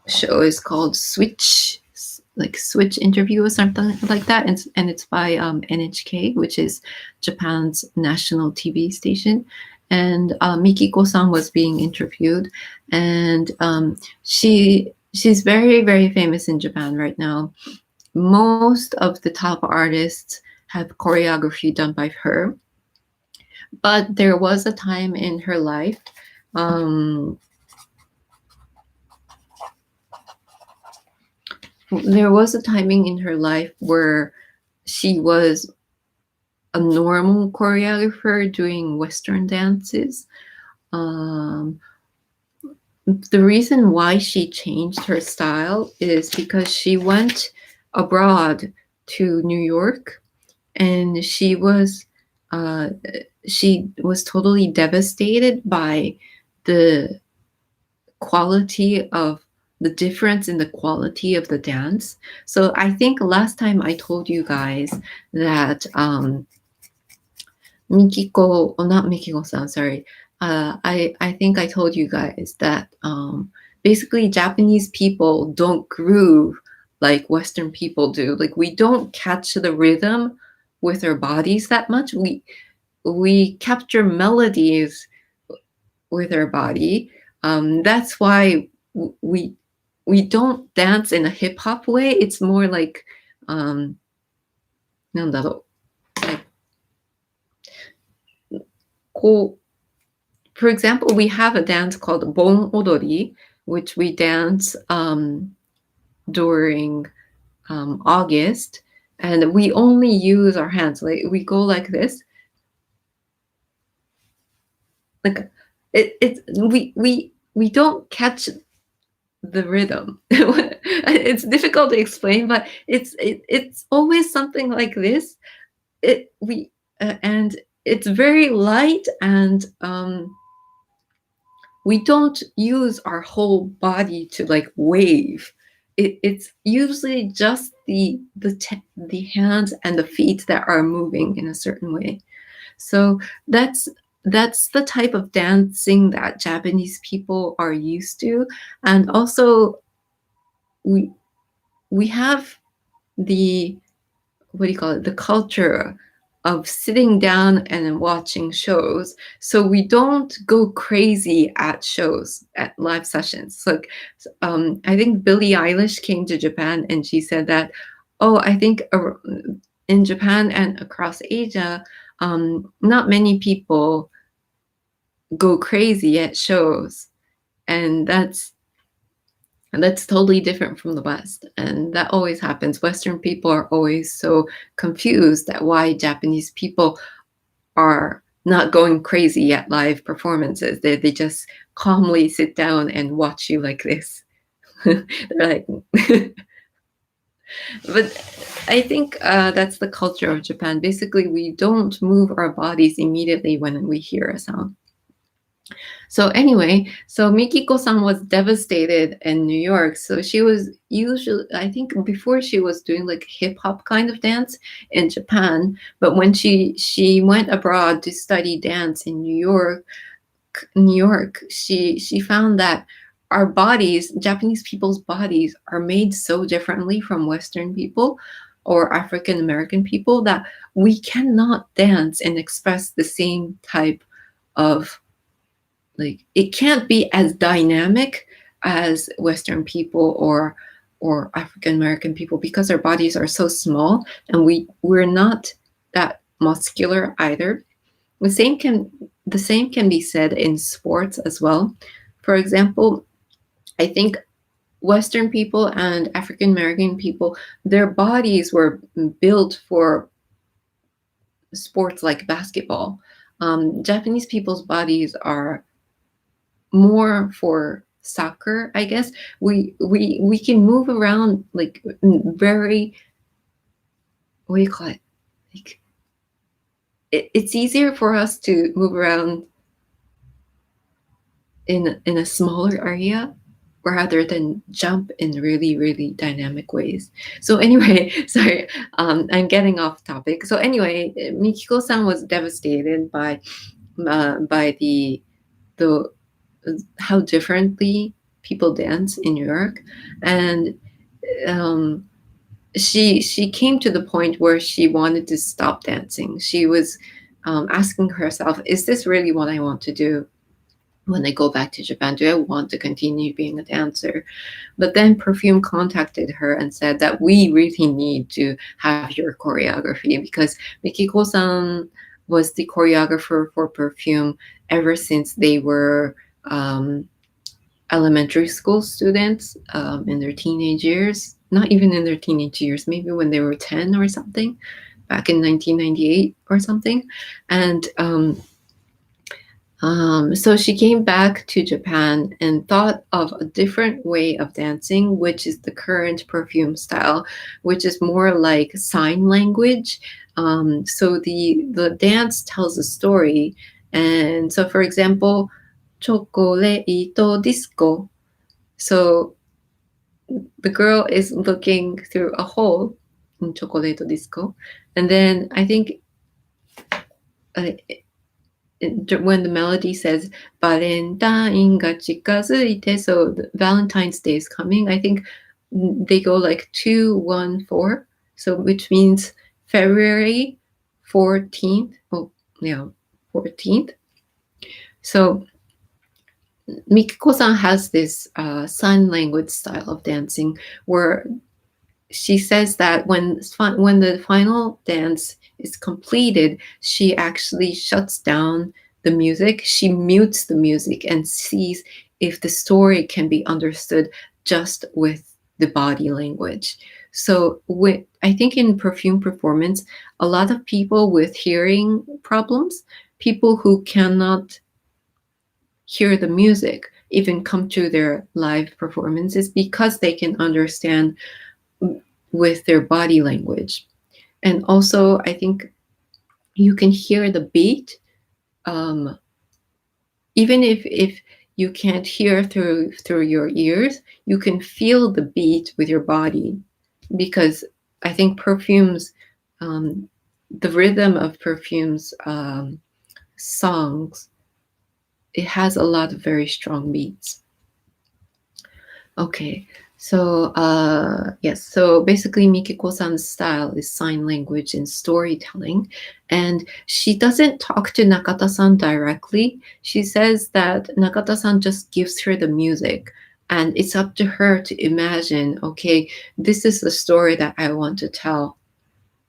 show is called Switch, like Switch interview or something like that, and it's by NHK, which is Japan's national TV station. And Mikiko-san was being interviewed, and she's very, very famous in Japan right now. Most of the top artists have choreography done by her, but there was a time in her life where she was a normal choreographer doing Western dances. The reason why she changed her style is because she went abroad to New York, and she was totally devastated by the quality of the difference in the quality of the dance. So I think last time I told you guys that Mikiko, or not Mikiko-san, sorry. I think I told you guys that basically Japanese people don't groove like Western people do. Like we don't catch the rhythm with our bodies that much. We capture melodies with our body. That's why we don't dance in a hip hop way. It's more like なんだろう。Like, for example, we have a dance called Bon Odori, which we dance during August, and we only use our hands. Like we go like this. Like we don't catch the rhythm. It's difficult to explain, but it's always something like this. And it's very light, and we don't use our whole body to like wave. It's usually just the hands and the feet that are moving in a certain way. So that's the type of dancing that Japanese people are used to. And also we have the, what do you call it, the culture of sitting down and watching shows. So we don't go crazy at shows, at live sessions. Like I think Billie Eilish came to Japan and she said that, oh, I think in Japan and across Asia, not many people go crazy at shows, and that's totally different from the West. And that always happens. Western people are always so confused at why Japanese people are not going crazy at live performances. They just calmly sit down and watch you like this. They're like, but I think that's the culture of Japan. Basically, we don't move our bodies immediately when we hear a sound. So anyway, so Mikiko-san was devastated in New York. So she was usually, I think before she was doing like hip hop kind of dance in Japan, but when she went abroad to study dance in New York, she found that our bodies, Japanese people's bodies, are made so differently from Western people or African American people that we cannot dance and express the same type of, like, it can't be as dynamic as Western people or African American people because our bodies are so small and we're not that muscular either. The same can be said in sports as well. For example, I think Western people and African American people, their bodies were built for sports like basketball. Japanese people's bodies are more for soccer, I guess. We can move around like very, what do you call it? Like it's easier for us to move around in a smaller area rather than jump in really, really dynamic ways. So anyway, sorry, I'm getting off topic. So anyway, Mikiko-san was devastated by the how differently people dance in New York, and she came to the point where she wanted to stop dancing. She was asking herself, is this really what I want to do when I go back to Japan? Do I want to continue being a dancer? But then Perfume contacted her and said that we really need to have your choreography, because Mikiko-san was the choreographer for Perfume ever since they were elementary school students in their teenage years. Not even in their teenage years, maybe when they were 10 or something, back in 1998 or something. And so she came back to Japan and thought of a different way of dancing, which is the current Perfume style, which is more like sign language. So the dance tells a story. And so, for example, chocolate disco. So the girl is looking through a hole in chocolate disco. And then I think when the melody says バレンタインが近づいて, so the Valentine's Day is coming, I think they go like 214, so which means February 14th. Oh, yeah, 14th. So Mikiko-san has this sign language style of dancing where she says that when the final dance is completed, she actually shuts down the music. She mutes the music and sees if the story can be understood just with the body language. So I think in perfume performance, a lot of people with hearing problems, people who cannot hear the music, even come to their live performances because they can understand with their body language. And also, I think you can hear the beat, even if you can't hear through your ears, you can feel the beat with your body, because I think Perfume's, the rhythm of Perfume's songs, it has a lot of very strong beats. Okay, so yes, so basically Mikiko-san's style is sign language and storytelling, and she doesn't talk to Nakata-san directly. She says that Nakata-san just gives her the music, and it's up to her to imagine, okay, this is the story that I want to tell.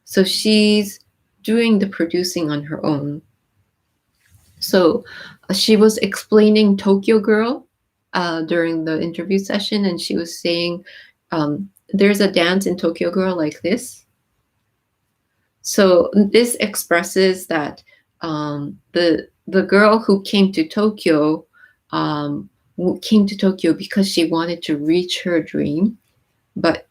So she's doing the producing on her own. So she was explaining Tokyo Girl during the interview session, and she was saying there's a dance in Tokyo Girl like this. So this expresses that the girl who came to Tokyo because she wanted to reach her dream, but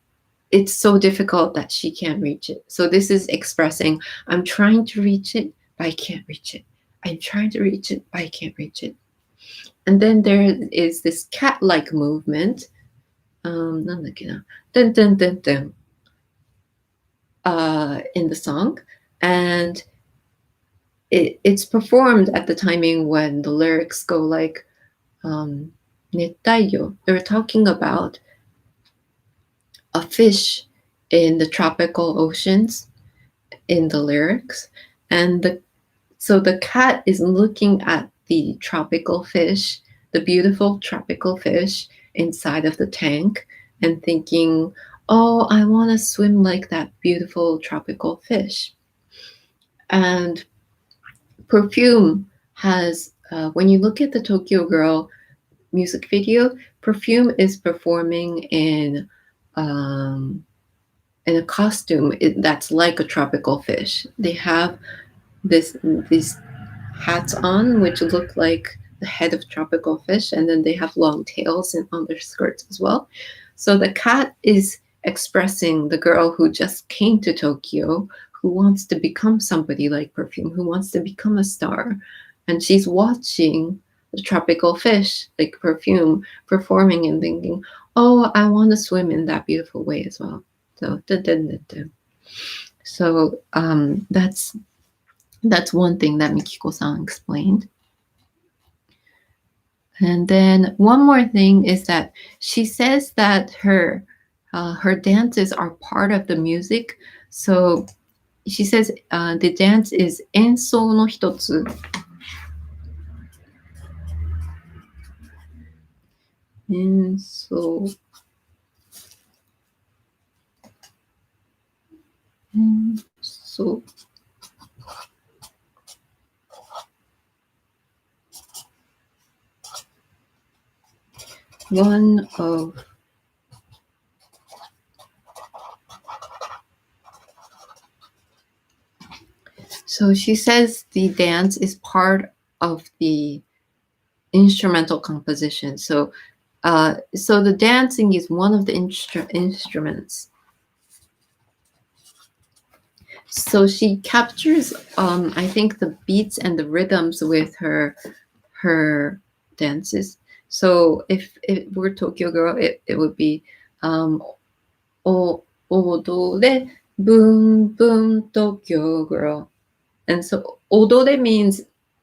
it's so difficult that she can't reach it. So this is expressing, I'm trying to reach it, but I can't reach it. I'm trying to reach it, but I can't reach it. And then there is this cat-like movement. なんだっけな? Dun, dun, dun, dun, in the song. And it's performed at the timing when the lyrics go like, 熱帯魚. They're talking about a fish in the tropical oceans in the lyrics. And so the cat is looking at the tropical fish, the beautiful tropical fish inside of the tank, and thinking, oh, I want to swim like that beautiful tropical fish. And Perfume has, when you look at the Tokyo Girl music video, Perfume is performing in a costume that's like a tropical fish. They have these hats on which look like the head of tropical fish, and then they have long tails and on their skirts as well. So the cat is expressing the girl who just came to Tokyo, who wants to become somebody like Perfume, who wants to become a star, and she's watching the tropical fish like Perfume performing and thinking, oh, I want to swim in that beautiful way as well. So that's one thing that Mikiko-san explained. And then one more thing is that she says that her dances are part of the music. So she says the dance is 演奏の一つ. 演奏. 演奏. One of So she says the dance is part of the instrumental composition. So the dancing is one of the instruments. So she captures, I think, the beats and the rhythms with her dances. So if it were Tokyo Girl, it would be odore boom boom Tokyo Girl. And so odore means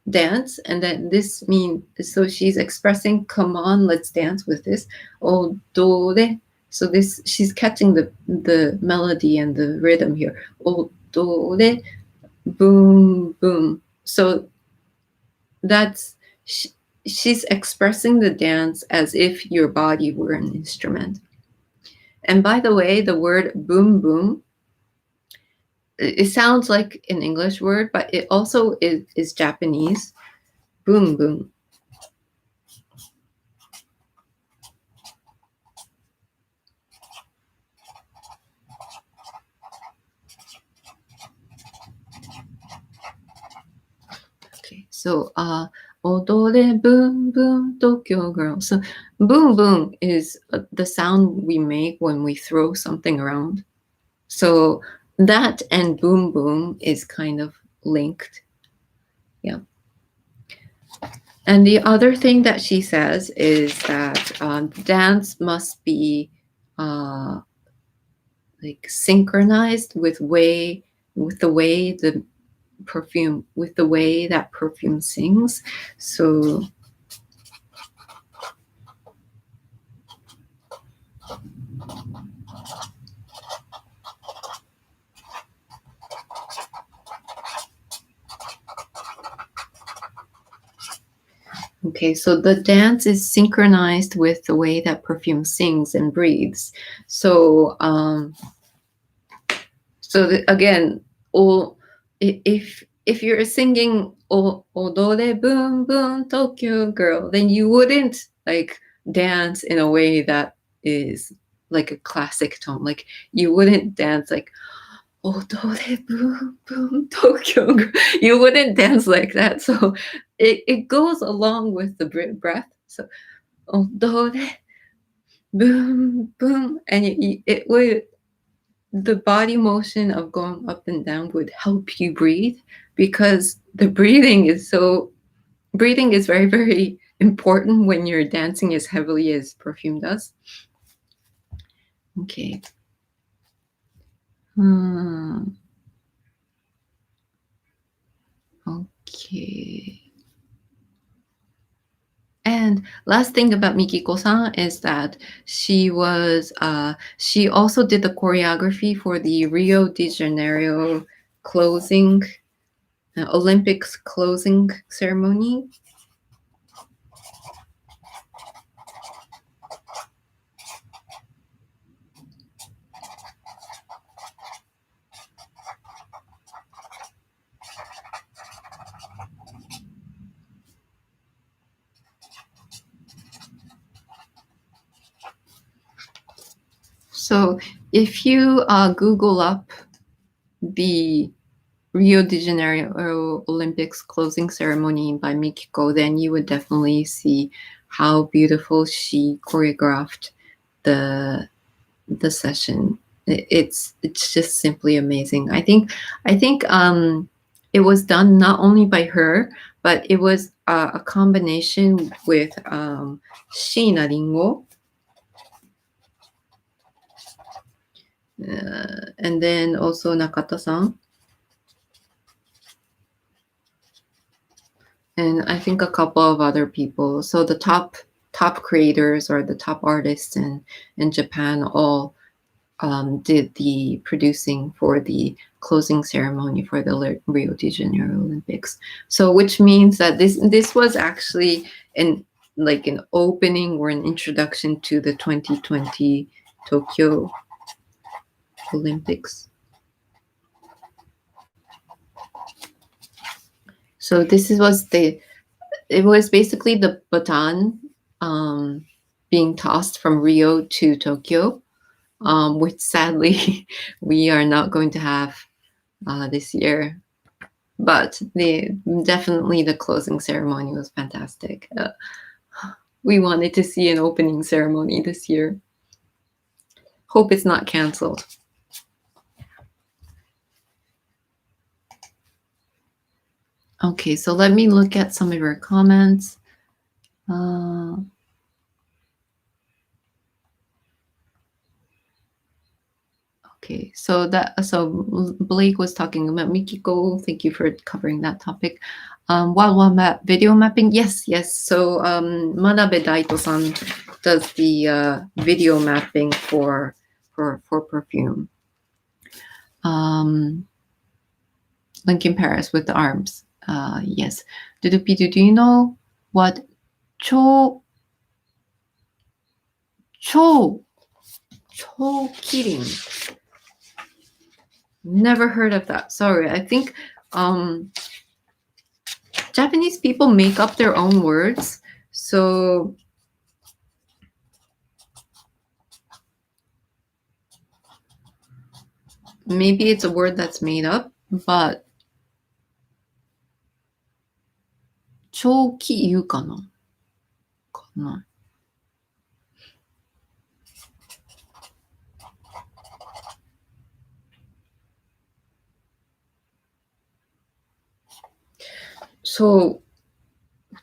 dance, and then this means, so she's expressing, come on, let's dance with this. Odore. So this, she's catching the melody and the rhythm here. Odore boom boom. So that's, she's expressing the dance as if your body were an instrument. And by the way, the word boom boom, it sounds like an English word, but it also is Japanese. Boom boom. Okay, so odore boom boom Tokyo Girl. So boom boom is the sound we make when we throw something around. So that and boom boom is kind of linked. Yeah. And the other thing that she says is that dance must be like synchronized with the way the perfume, with the way that perfume sings. So okay, so the dance is synchronized with the way that perfume sings and breathes. So again, if you're singing Odore Boom Boom Tokyo Girl, then you wouldn't like dance in a way that is like a classic tone. Like you wouldn't dance like Odore Boom Boom Tokyo Girl. You wouldn't dance like that. So it goes along with the breath. So Odore Boom Boom, and it would, the body motion of going up and down would help you breathe, because the breathing is very, very important when you're dancing as heavily as Perfume does. Okay. Okay. And last thing about Mikiko-san is that she also did the choreography for the Rio de Janeiro closing Olympics closing ceremony. So if you Google up the Rio de Janeiro Olympics closing ceremony by Mikiko, then you would definitely see how beautiful she choreographed the session. It's just simply amazing. I think it was done not only by her, but it was a combination with Sheena Ringo. And then also Nakata-san. And I think a couple of other people. So the top creators or the top artists in Japan all did the producing for the closing ceremony for the Rio de Janeiro Olympics. So which means that this was actually an opening or an introduction to the 2020 Tokyo Olympics. So it was basically the baton being tossed from Rio to Tokyo, which sadly we are not going to have this year. But definitely the closing ceremony was fantastic. We wanted to see an opening ceremony this year. Hope it's not canceled. Okay, so let me look at some of your comments. Okay, so Blake was talking about Mikiko. Thank you for covering that topic. Video mapping. Yes. So Manabe Daito-san does the video mapping for Perfume. Link in Paris with the arms. Yes. Do you know what cho kidding? Never heard of that. Sorry. I think Japanese people make up their own words. So maybe it's a word that's made up, but 長期言うかなかな。So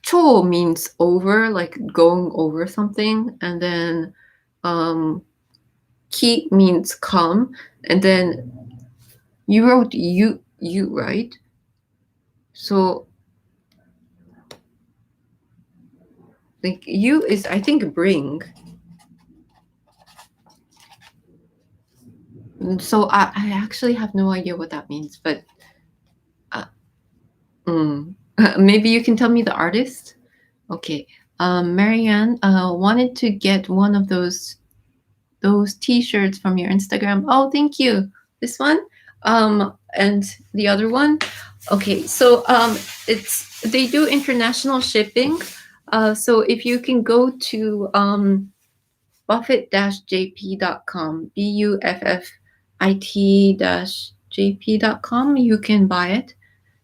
超 means over, like going over something, and then ki means come, and then you wrote you, right? So like you is, I think, bring. So I actually have no idea what that means, but maybe you can tell me the artist. Okay. Marianne wanted to get one of those t-shirts from your Instagram. Oh, thank you. This one and the other one. Okay, so they do international shipping. So if you can go to buffit-jp.com, buffit-jp.com, you can buy it.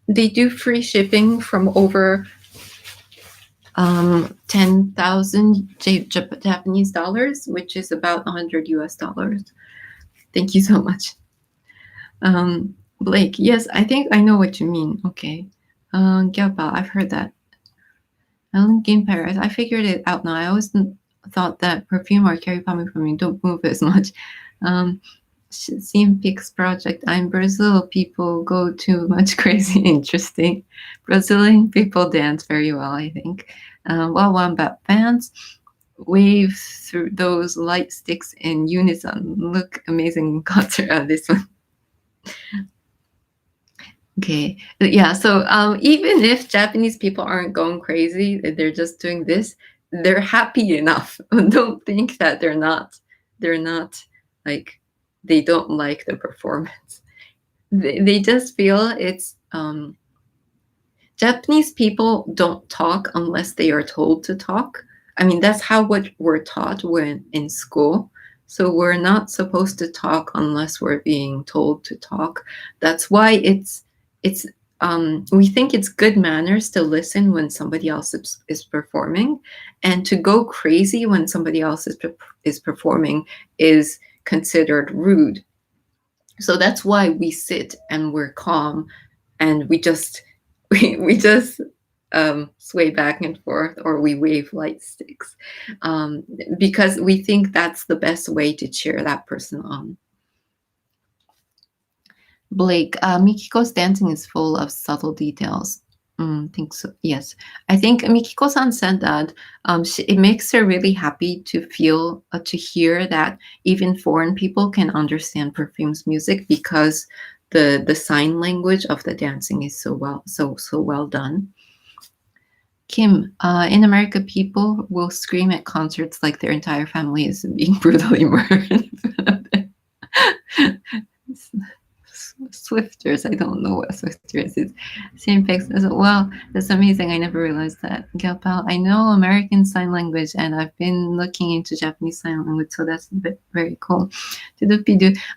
They do free shipping from over 10,000 Japanese dollars, which is about 100 US dollars. Thank you so much. Blake, yes, I think I know what you mean. Okay. Gyapa, I've heard that. Link in Paris, I figured it out now. I always thought that Perfume or Carry Pommy for me don't move as much. CMPix project. I'm Brazil. People go too much crazy. Interesting. Brazilian people dance very well, I think. One about fans. Wave through those light sticks in unison. Look amazing in concert on this one. Okay. Yeah. So even if Japanese people aren't going crazy, they're just doing this, they're happy enough. Don't think that they're not like, they don't like the performance. They just feel it's Japanese people don't talk unless they are told to talk. I mean, that's how we're taught when in school. So we're not supposed to talk unless we're being told to talk. That's why we think it's good manners to listen when somebody else is performing, and to go crazy when somebody else is performing is considered rude. So that's why we sit and we're calm, and we just sway back and forth, or we wave light sticks, because we think that's the best way to cheer that person on. Blake, Mikiko's dancing is full of subtle details. Think so. Yes, I think Mikiko-san said that it makes her really happy to feel to hear that even foreign people can understand Perfume's music, because the sign language of the dancing is so well done. Kim, in America, people will scream at concerts like their entire family is being brutally murdered. Swifters, I don't know what Swifters is. Same pics. Wow, that's amazing. I never realized that. Galpal, I know American Sign Language, and I've been looking into Japanese Sign Language, so that's very cool. I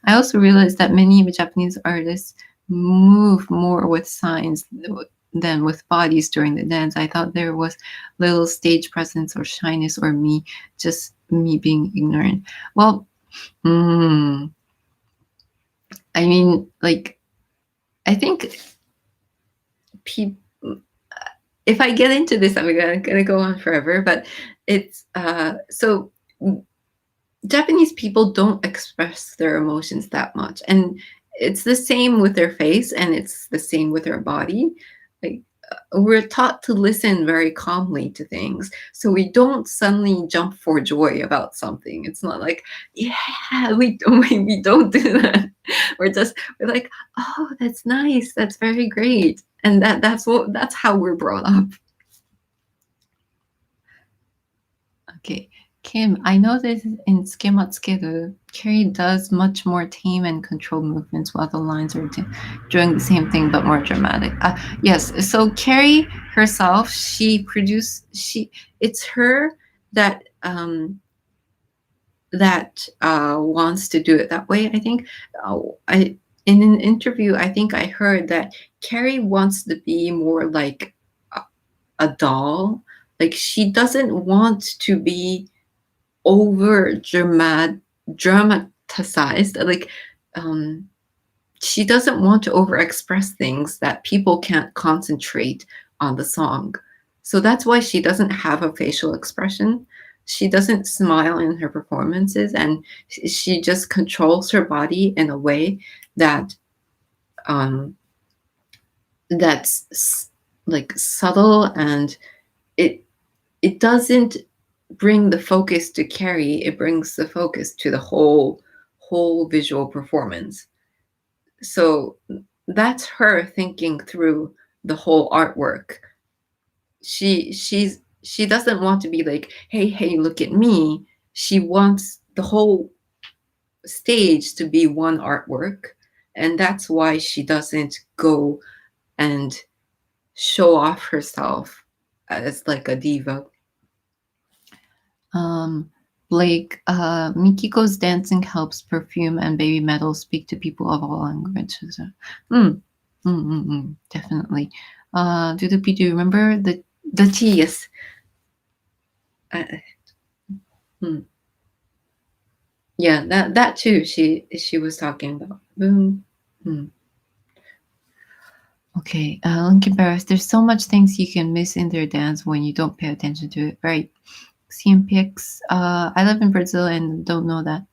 also realized that many Japanese artists move more with signs than with bodies during the dance. I thought there was little stage presence or shyness, or just me being ignorant. Well, I mean, like, I think if I get into this, I'm gonna go on forever. But it's so Japanese people don't express their emotions that much, and it's the same with their face, and it's the same with their body. Like we're taught to listen very calmly to things, so we don't suddenly jump for joy about something. It's not like, yeah, we don't do that. We're like, oh, that's nice, that's very great, and that's how we're brought up. Okay. Kim, I know this in Tsukematsukeru, Carrie does much more tame and controlled movements while the lines are doing the same thing but more dramatic. Yes, so Carrie herself, it's her that wants to do it that way. I think in an interview, I think I heard that Carrie wants to be more like a doll. Like she doesn't want to be over dramatized. Like she doesn't want to over express things that people can't concentrate on the song. So that's why she doesn't have a facial expression. She doesn't smile in her performances, and she just controls her body in a way that that's like subtle, and it doesn't bring the focus to Carrie, it brings the focus to the whole visual performance. So that's her thinking through the whole artwork. She doesn't want to be like, hey, look at me. She wants the whole stage to be one artwork, and that's why she doesn't go and show off herself as like a diva. Blake, Mikiko's dancing helps Perfume and Baby Metal speak to people of all languages. Definitely. Do you remember the T? Yes. Yeah, that too. She was talking about. Boom. Okay, Linkin Paris. There's so much things you can miss in their dance when you don't pay attention to it, right? CMPX. I live in Brazil and don't know that.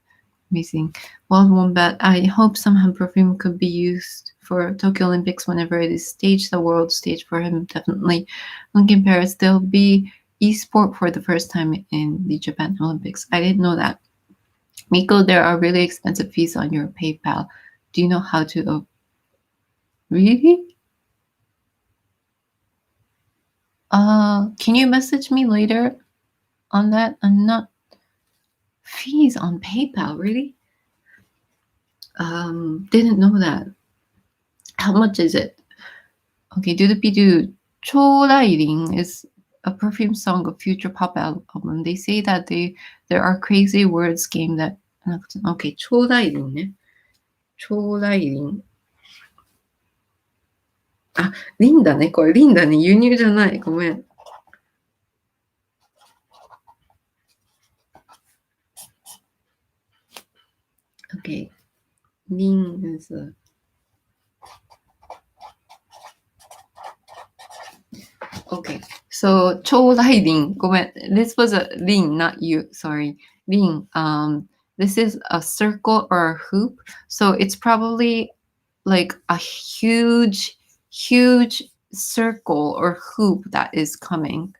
Amazing. Wild Wombat. I hope somehow Perfume could be used for Tokyo Olympics whenever it is staged, the world stage for him. Definitely. Linkin Paris. There'll be esport for the first time in the Japan Olympics. I didn't know that. Miko, there are really expensive fees on your PayPal. Do you know how to? Really? Can you message me later on that? I'm not fees on PayPal, really? Didn't know that. How much is it? Okay, do. Chourairing is a Perfume song, a future pop album. They say that there are crazy words game that. Okay, chourairing ね。chourairing。あ、リンだね。これリンだね。輸入じゃない。ごめん。Okay. Lin is okay. So 超大輪 ごめん This was a 輪 not you. Sorry. 輪 this is a circle or a hoop. So it's probably like a huge circle or hoop that is coming.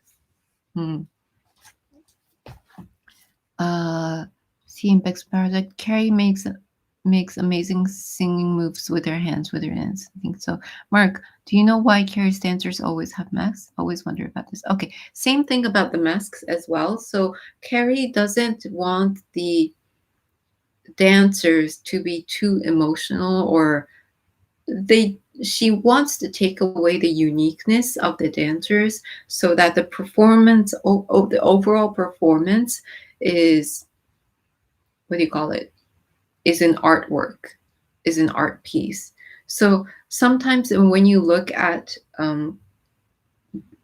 CMPX project. Carrie makes amazing singing moves with her hands, I think so. Mark, do you know why Carrie's dancers always have masks? Always wonder about this. Okay, same thing about the masks as well. So Carrie doesn't want the dancers to be too emotional, or she wants to take away the uniqueness of the dancers so that the performance, the overall performance is, what do you call it? Is an artwork, is an art piece. So sometimes when you look at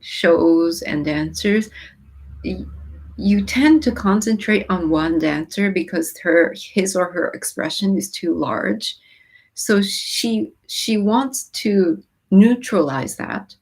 shows and dancers, you tend to concentrate on one dancer because his or her expression is too large. So she wants to neutralize that.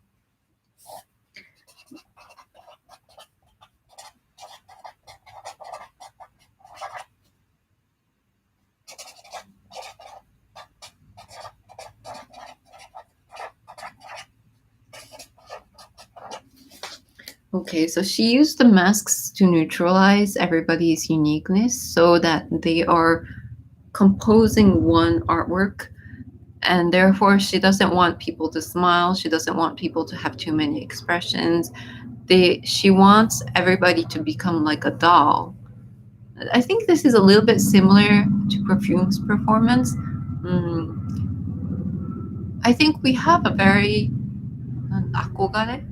Okay, so she used the masks to neutralize everybody's uniqueness so that they are composing one artwork, and therefore she doesn't want people to smile, she doesn't want people to have too many expressions. She wants everybody to become like a doll. I think this is a little bit similar to Perfume's performance. I think we have a very akogare.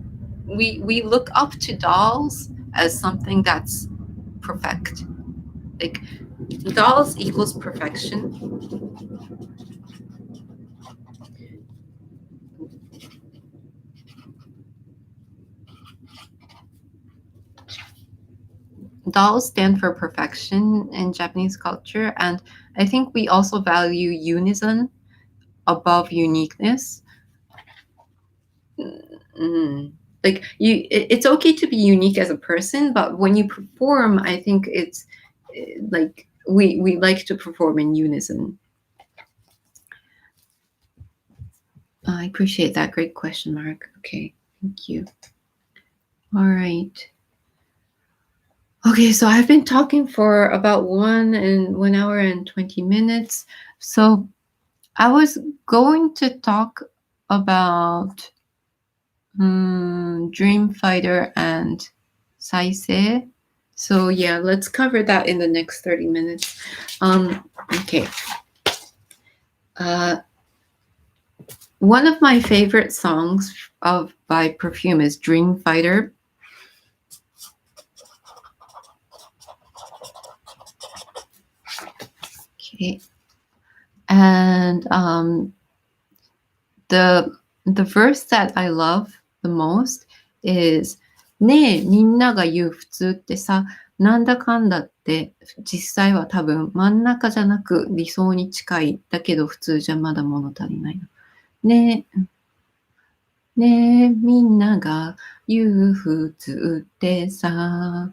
We look up to dolls as something that's perfect. Like dolls equals perfection. Dolls stand for perfection in Japanese culture, and I think we also value unison above uniqueness. Like it's okay to be unique as a person, but when you perform, I think it's like we like to perform in unison. I appreciate that. Great question, Mark. Okay, thank you. All right. Okay, so I've been talking for about 1 hour and 20 minutes. So I was going to talk about Dream Fighter and Saisei. So yeah, let's cover that in the next 30 minutes. Okay. One of my favorite songs by Perfume is Dream Fighter. Okay. And the verse that I love the most is ねえみんなが言う普通ってさ、なんだかんだって実際は多分真ん中じゃなく理想に近い。だけど普通じゃまだ物足りないの。ねえ、ねえみんなが言う普通ってさ、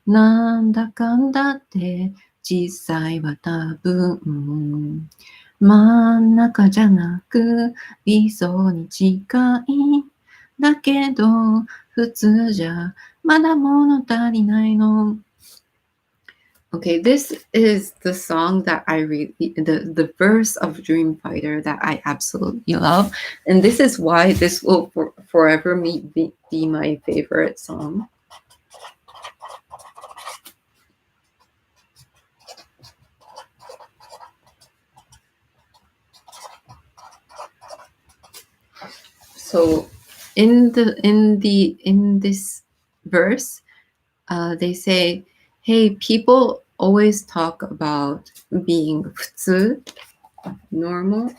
なんだかんだって実際は多分真ん中じゃなく理想に近い。だけど普通じゃまだ物足りないの。Okay, this is the song that I really, the verse of Dream Fighter that I absolutely love. And this is why this will forever be my favorite song. So in this verse, they say, hey, people always talk about being 普通, normal.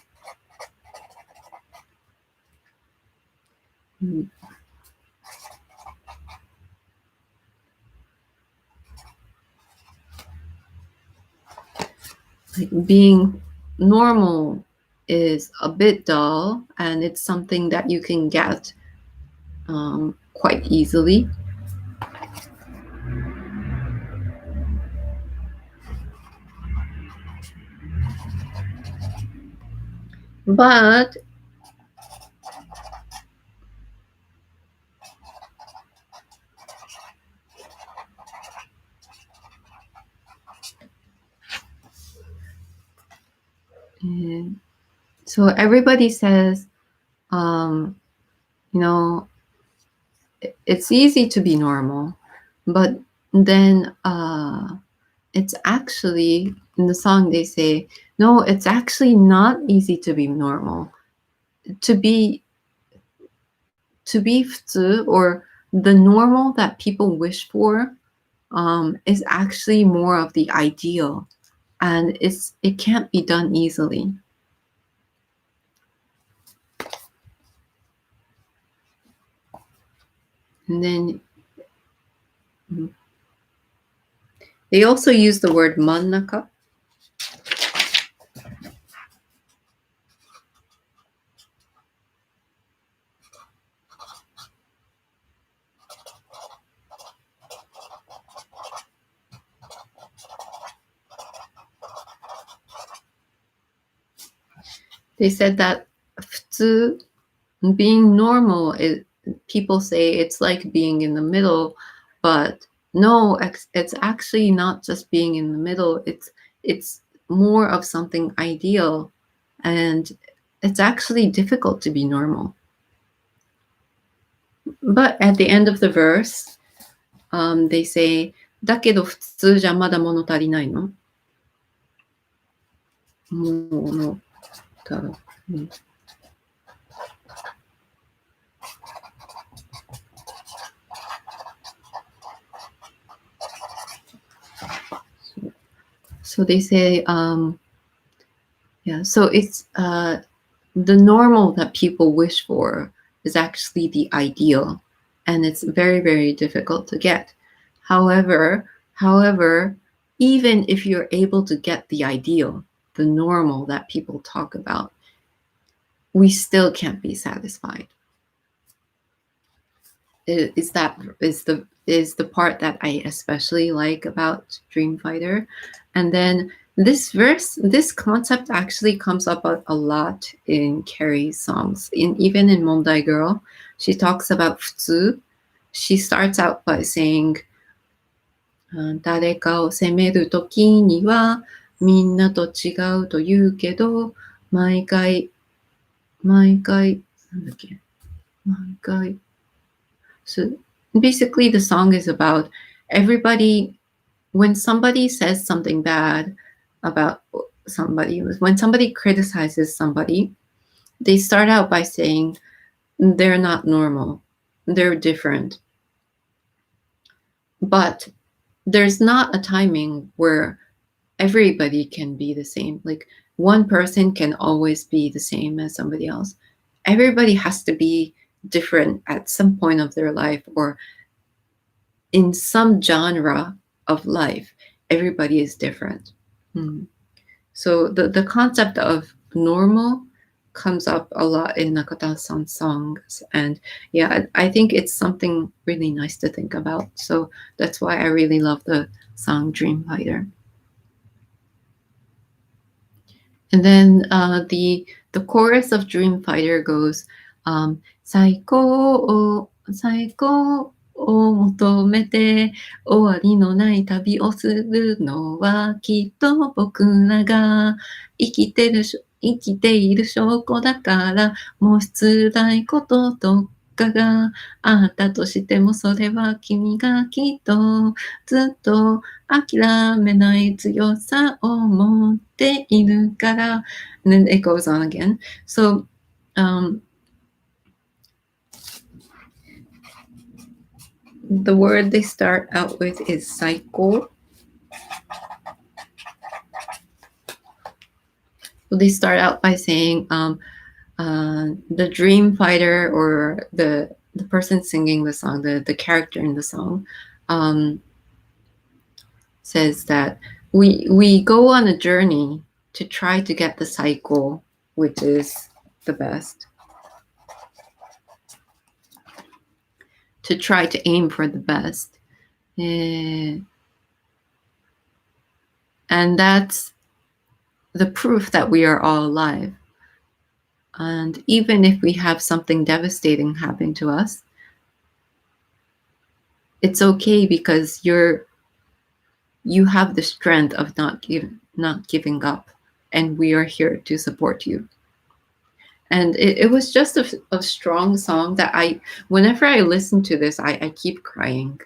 Like being normal is a bit dull, and it's something that you can get quite easily. But so everybody says, you know, it's easy to be normal, but then it's actually, in the song they say, no, it's actually not easy to be normal. To be 普通, or the normal that people wish for, is actually more of the ideal, and it can't be done easily. And then they also use the word mannaka. They said that 普通, being normal, people say it's like being in the middle, but no, it's actually not just being in the middle. It's more of something ideal, and it's actually difficult to be normal. But at the end of the verse, they say, だけど普通じゃまだ物足りないの？物足りない。So they say, yeah, so it's the normal that people wish for is actually the ideal, and it's very, very difficult to get. However, even if you're able to get the ideal, the normal that people talk about, we still can't be satisfied. Is the part that I especially like about Dream Fighter. And then this concept actually comes up a lot in Carrie's songs. Even in Mondai Girl, she talks about futsu. She starts out by saying, 誰かを責めるときにはみんなと違うと言うけど、毎回、なんだっけ、毎回。So basically the song is about everybody, when somebody says something bad about somebody, when somebody criticizes somebody, they start out by saying they're not normal, they're different. But there's not a timing where everybody can be the same. Like one person can always be the same as somebody else. Everybody has to be different at some point of their life, or in some genre of life. Everybody is different. So the concept of normal comes up a lot in Nakata-san's songs, and yeah, I think it's something really nice to think about. So that's why I really love the song Dream Fighter. And then the chorus of Dream Fighter goes, 最高を求めて終わりのない旅をするのはきっと僕らが生きている証拠だから、もし辛いこととかがあったとしてもそれは君がきっとずっと諦めない強さを持っているから。And then it goes on again. So, the word they start out with is saiko. So they start out by saying, the dream fighter, or the person singing the song, the character in the song, says that we go on a journey to try to get the saiko, which is the best. To try to aim for the best. And that's the proof that we are all alive. And even if we have something devastating happen to us, it's okay, because you have the strength of not giving up, and we are here to support you. And it was just a strong song that whenever I listen to this, I keep crying.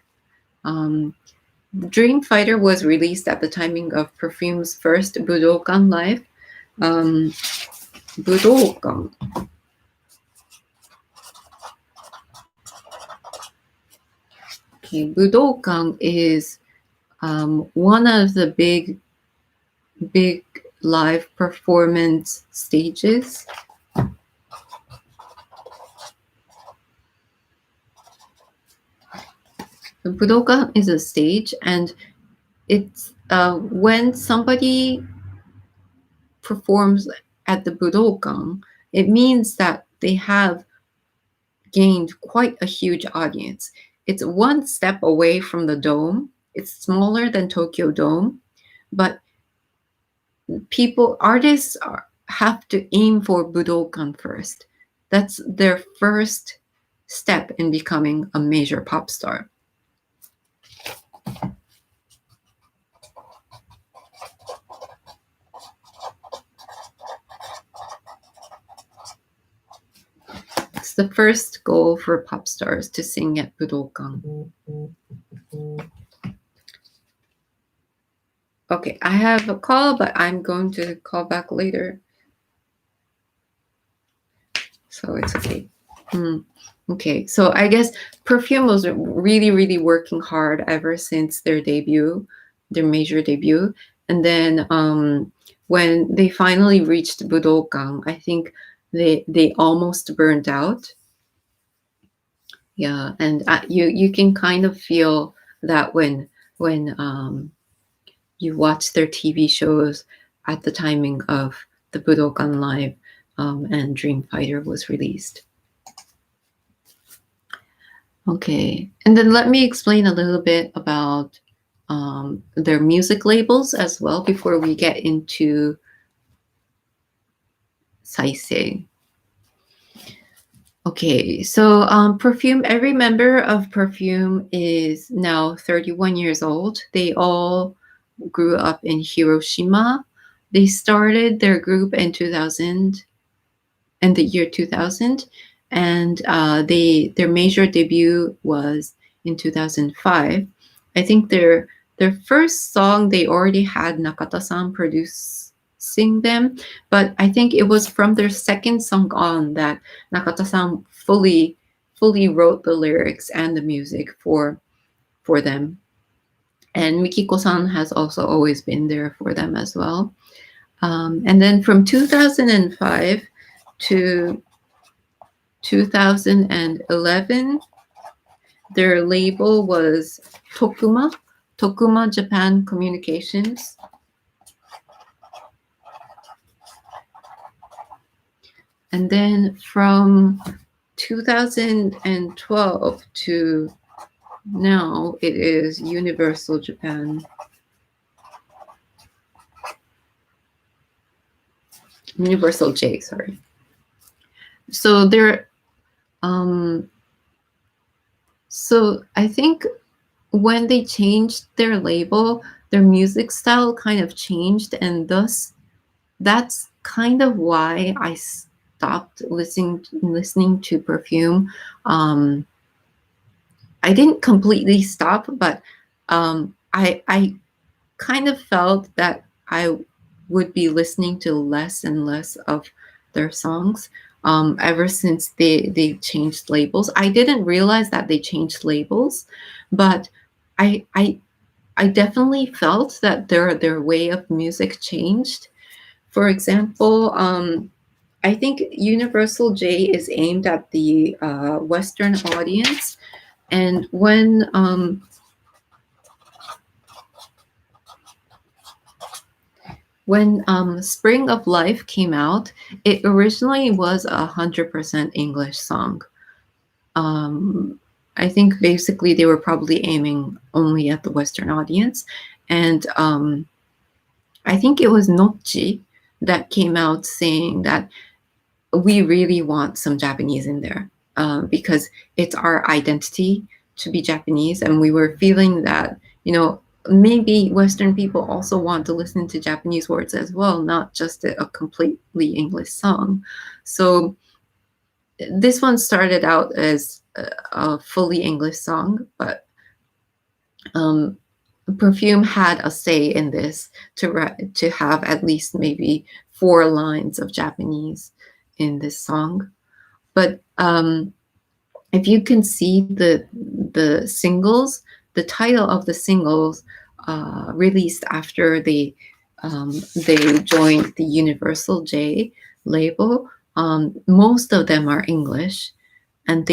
Dream Fighter was released at the timing of Perfume's first Budokan live. Budokan. Okay, Budokan is one of the big live performance stages. The Budokan is a stage, and it's when somebody performs at the Budokan, it means that they have gained quite a huge audience. It's one step away from the dome. It's smaller than Tokyo Dome, but artists have to aim for Budokan first. That's their first step in becoming a major pop star. It's the first goal for pop stars to sing at Budokan. Okay, I have a call, but I'm going to call back later. So it's okay. Okay, so I guess Perfume was really working hard ever since their debut, their major debut. And then when they finally reached Budokan, I think they almost burned out. Yeah, and you can kind of feel that when you watch their TV shows at the timing of the Budokan Live and Dream Fighter was released. Okay, and then let me explain a little bit about their music labels as well before we get into Saisei. Okay, so Perfume, every member of Perfume is now 31 years old. They all grew up in Hiroshima. They started their group in the year 2000, and their major debut was in 2005. I think their first song, they already had Nakata-san producing them, but I think it was from their second song on that Nakata-san fully wrote the lyrics and the music for them. And Mikiko-san has also always been there for them as well. And then from 2005 to 2011, their label was Tokuma Japan Communications. And then from 2012 to now, it is Universal Japan. Universal J, sorry. So they're so I think when they changed their label, their music style kind of changed, and thus that's kind of why I stopped listening to Perfume. I didn't completely stop, but I kind of felt that I would be listening to less and less of their songs ever since they changed labels. I didn't realize that they changed labels, but I definitely felt that their way of music changed. For example, I think Universal J is aimed at the Western audience, and when Spring of Life came out, it originally was 100% English song. I think basically they were probably aiming only at the Western audience. And I think it was Nocchi that came out saying that we really want some Japanese in there because it's our identity to be Japanese. And we were feeling that, maybe Western people also want to listen to Japanese words as well, not just a completely English song. So this one started out as a fully English song, but Perfume had a say in this to have at least maybe 4 lines of Japanese in this song. But if you can see the singles, the title of the singles released after they joined the Universal J label, most of them are English, and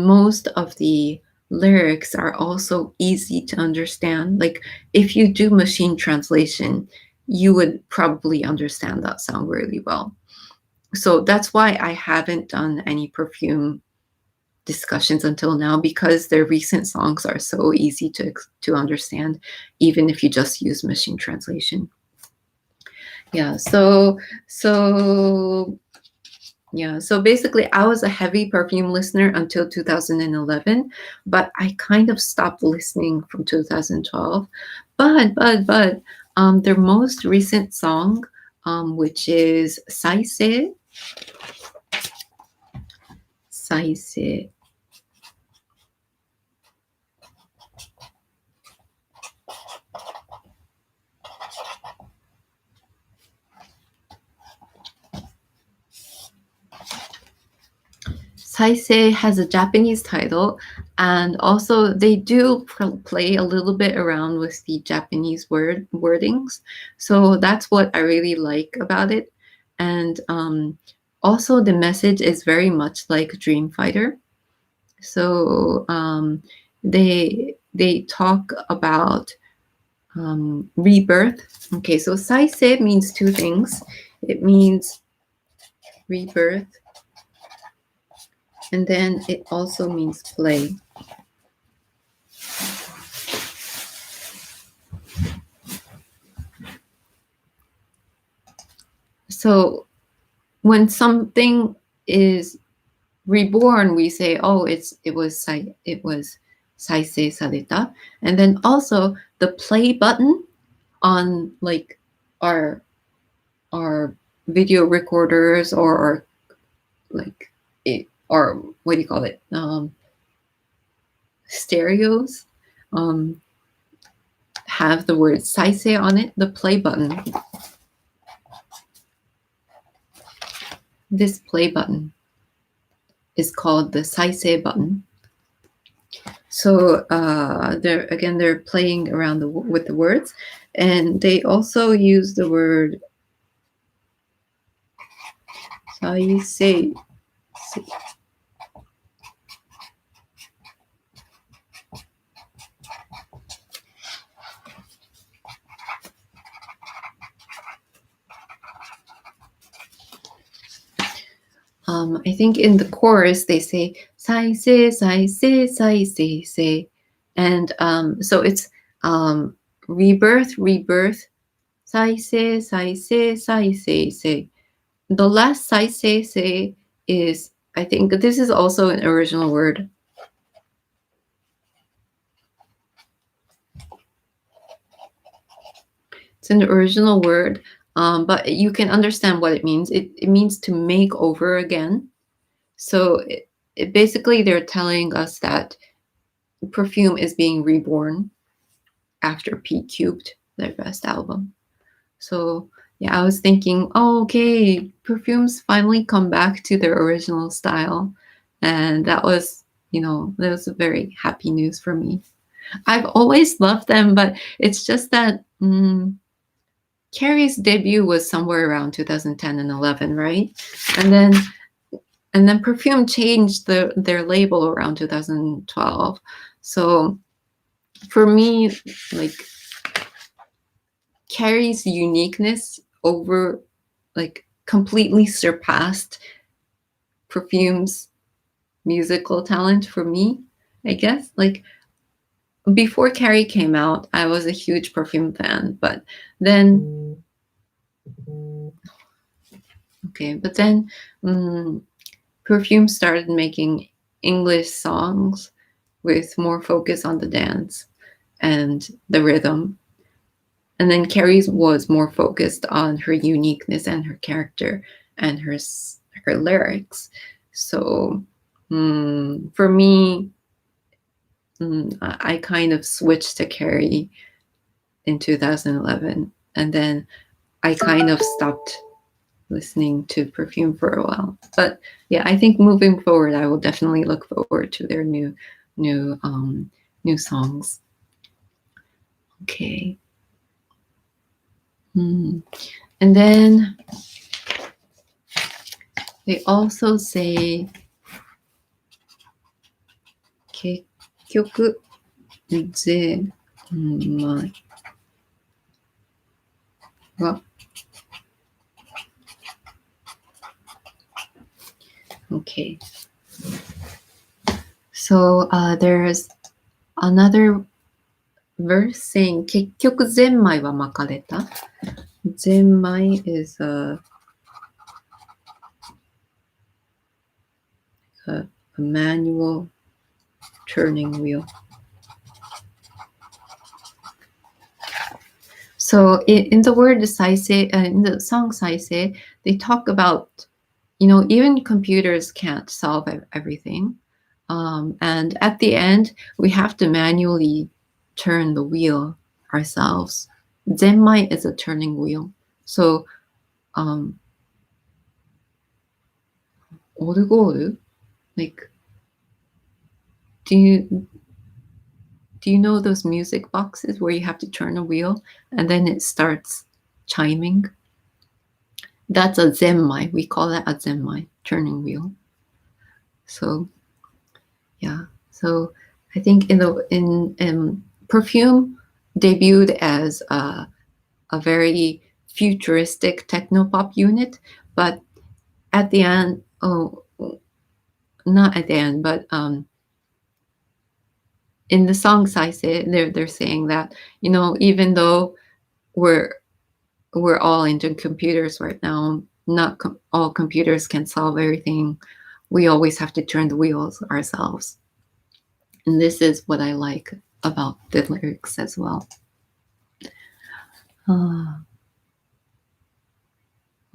most of the lyrics are also easy to understand. Like if you do machine translation, you would probably understand that song really well. So that's why I haven't done any Perfume discussions until now, because their recent songs are so easy to understand, even if you just use machine translation. Yeah, so Yeah, so basically, I was a heavy Perfume listener until 2011, but I kind of stopped listening from 2012. But their most recent song, which is Saisei. Saisei has a Japanese title, and also they do play a little bit around with the Japanese wordings. So that's what I really like about it. And also the message is very much like Dream Fighter. So they talk about rebirth. Okay, so Saisei means two things. It means rebirth, and then it also means play. So when something is reborn, we say, "Oh, it was saisei sareta," and then also the play button on like our video recorders or like or what do you call it, stereos, have the word saisei on it. The play button, this play button is called the Saisei button. So they're playing around with the words, and they also use the word Saisei. I think in the chorus they say Saisei, Saisei, Saisei, say, and so it's rebirth, rebirth, Saisei, Saisei, Saisei, say. The last Saisei say is, I think this is also an original word. It's an original word, but you can understand what it means. It means to make over again. So basically they're telling us that Perfume is being reborn after P Cubed, their best album. So yeah, I was thinking, oh, okay, Perfume's finally come back to their original style. And that was a very happy news for me. I've always loved them, but it's just that Carrie's debut was somewhere around 2010 and 11, right? And then Perfume changed their label around 2012. So for me, like Carrie's uniqueness completely surpassed Perfume's musical talent for me, I guess. Like before Carrie came out, I was a huge Perfume fan, but then Perfume started making English songs with more focus on the dance and the rhythm. And then Carrie's was more focused on her uniqueness and her character and her lyrics. So for me, I kind of switched to Carrie in 2011. And then I kind of stopped listening to Perfume for a while. But yeah, I think moving forward, I will definitely look forward to their new songs. Okay. And then they also say 結局ぜまいは Okay. So there's another verse saying 結局ゼンマイは巻かれた。ゼンマイ is a manual turning wheel. So in the word Saisei, in the song Saisei, they talk about, even computers can't solve everything. And at the end, we have to manually turn the wheel ourselves. Zenmai is a turning wheel. So, orugolu, like, do you know those music boxes where you have to turn a wheel and then it starts chiming? That's a zenmai. We call that a zenmai, turning wheel. So, yeah. So I think in Perfume debuted as a very futuristic techno-pop unit, but at the end, not at the end, but in the song Saisei, they're saying that, even though we're all into computers right now, not all computers can solve everything. We always have to turn the wheels ourselves. And this is what I like about the lyrics as well.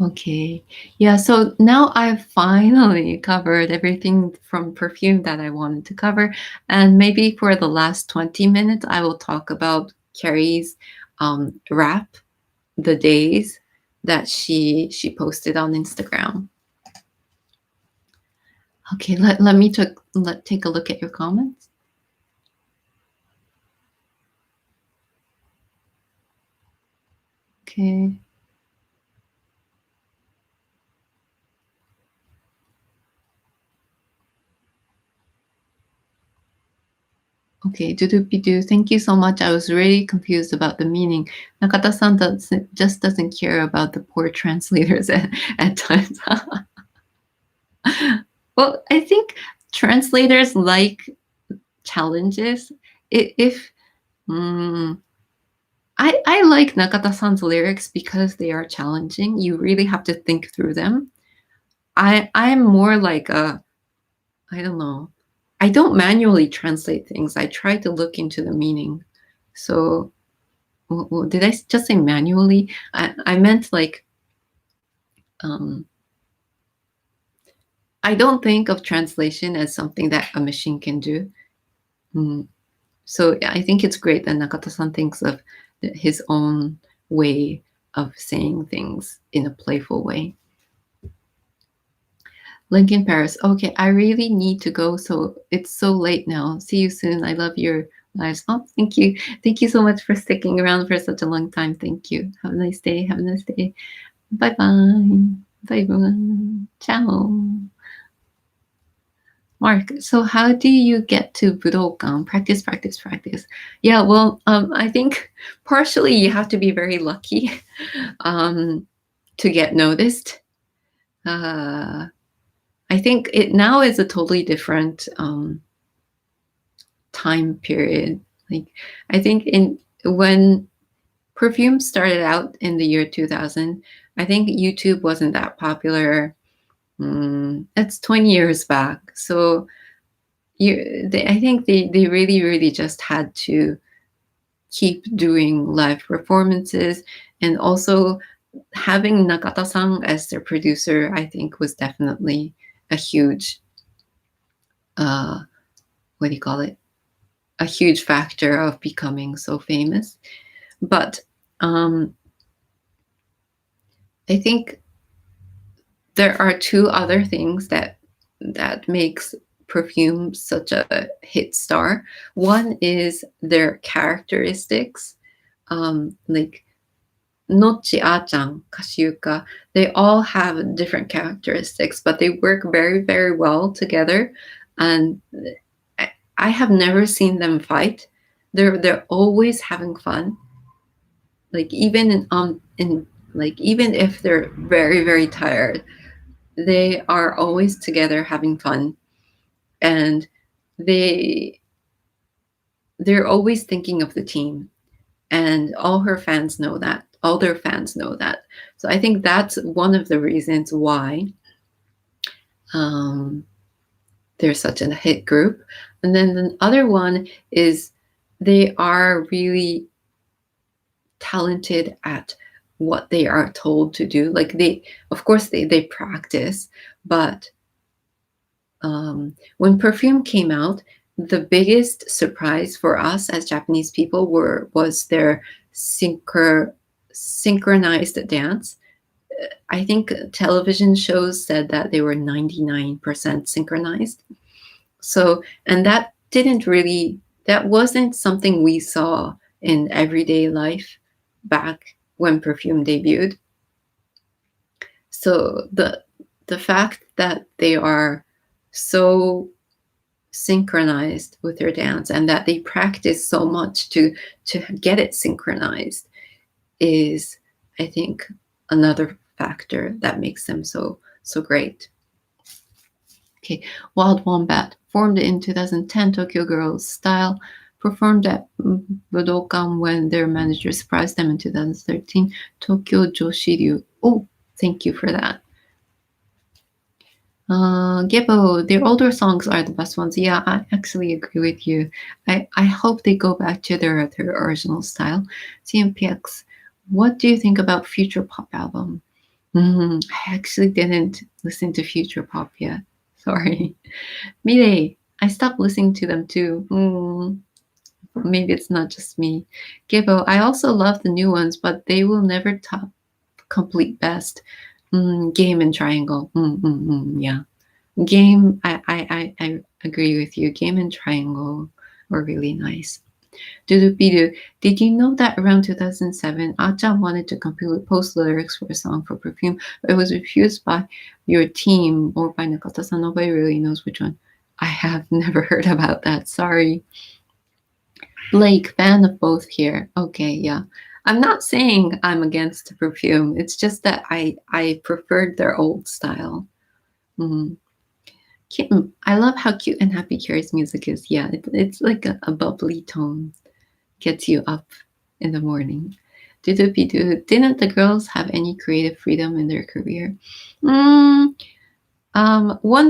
Okay. Yeah, so now I've finally covered everything from Perfume that I wanted to cover. And maybe for the last 20 minutes, I will talk about Carrie's rap, the days that she posted on Instagram. Okay, let me take a look at your comments. Okay. Okay, do. Thank you so much. I was really confused about the meaning. Nakata-san just doesn't care about the poor translators at times. Well, I think translators like challenges. I like Nakata-san's lyrics because they are challenging. You really have to think through them. I'm more like I don't know. I don't manually translate things. I try to look into the meaning. So, well, did I just say manually? I meant like, I don't think of translation as something that a machine can do. So I think it's great that Nakata-san thinks of his own way of saying things in a playful way. Lincoln Paris. Okay, I really need to go. So it's so late now. See you soon. I love your lives. Oh, thank you. Thank you so much for sticking around for such a long time. Thank you. Have a nice day. Have a nice day. Bye-bye. Bye-bye. Ciao. Mark, so how do you get to Budokan? Practice. Yeah, well, I think partially you have to be very lucky to get noticed. I think it now is a totally different time period. Like, I think when Perfume started out in the year 2000, I think YouTube wasn't that popular. That's 20 years back. So I think they really, really just had to keep doing live performances, and also having Nakata-san as their producer, I think was definitely a huge, what do you call it? A huge factor of becoming so famous. But I think there are two other things that makes Perfume such a hit star. One is their characteristics, like Nochi, A-chan, Kashiuka. They all have different characteristics, but they work very, very well together. And I have never seen them fight. They're always having fun. Like even even if they're very, very tired, they are always together having fun, and they're always thinking of the team, and all their fans know that. So I think that's one of the reasons why they're such a hit group. And then the other one is they are really talented at what they are told to do. Like of course they practice, but when Perfume came out, the biggest surprise for us as Japanese people was their synchronized dance. I think television shows said that they were 99% synchronized. So, and that wasn't something we saw in everyday life back when Perfume debuted. So the fact that they are so synchronized with their dance and that they practice so much to get it synchronized is, I think, another factor that makes them so great. Okay, Wild Wombat, formed in 2010 Tokyo Girls style, performed at Budokan when their manager surprised them in 2013 Tokyo Joshiru. Oh, thank you for that. Gebo, their older songs are the best ones. Yeah, I actually agree with you. I hope they go back to their original style. CMPX, what do you think about Future Pop album? I actually didn't listen to Future Pop yet. Sorry. Mirei, I stopped listening to them too. Maybe it's not just me. Gebo, I also love the new ones, but they will never top complete best. Game and Triangle. Yeah. Game, I agree with you. Game and Triangle were really nice. Dudupidu, did you know that around 2007, Achan wanted to completely post lyrics for a song for Perfume, but it was refused by your team or by Nakata-san? Nobody really knows which one. I have never heard about that. Sorry. Blake, fan of both here. Okay, yeah. I'm not saying I'm against Perfume. It's just that I preferred their old style. Kim, I love how cute and happy Carrie's music is. Yeah, it's like a bubbly tone. Gets you up in the morning. Didn't the girls have any creative freedom in their career? One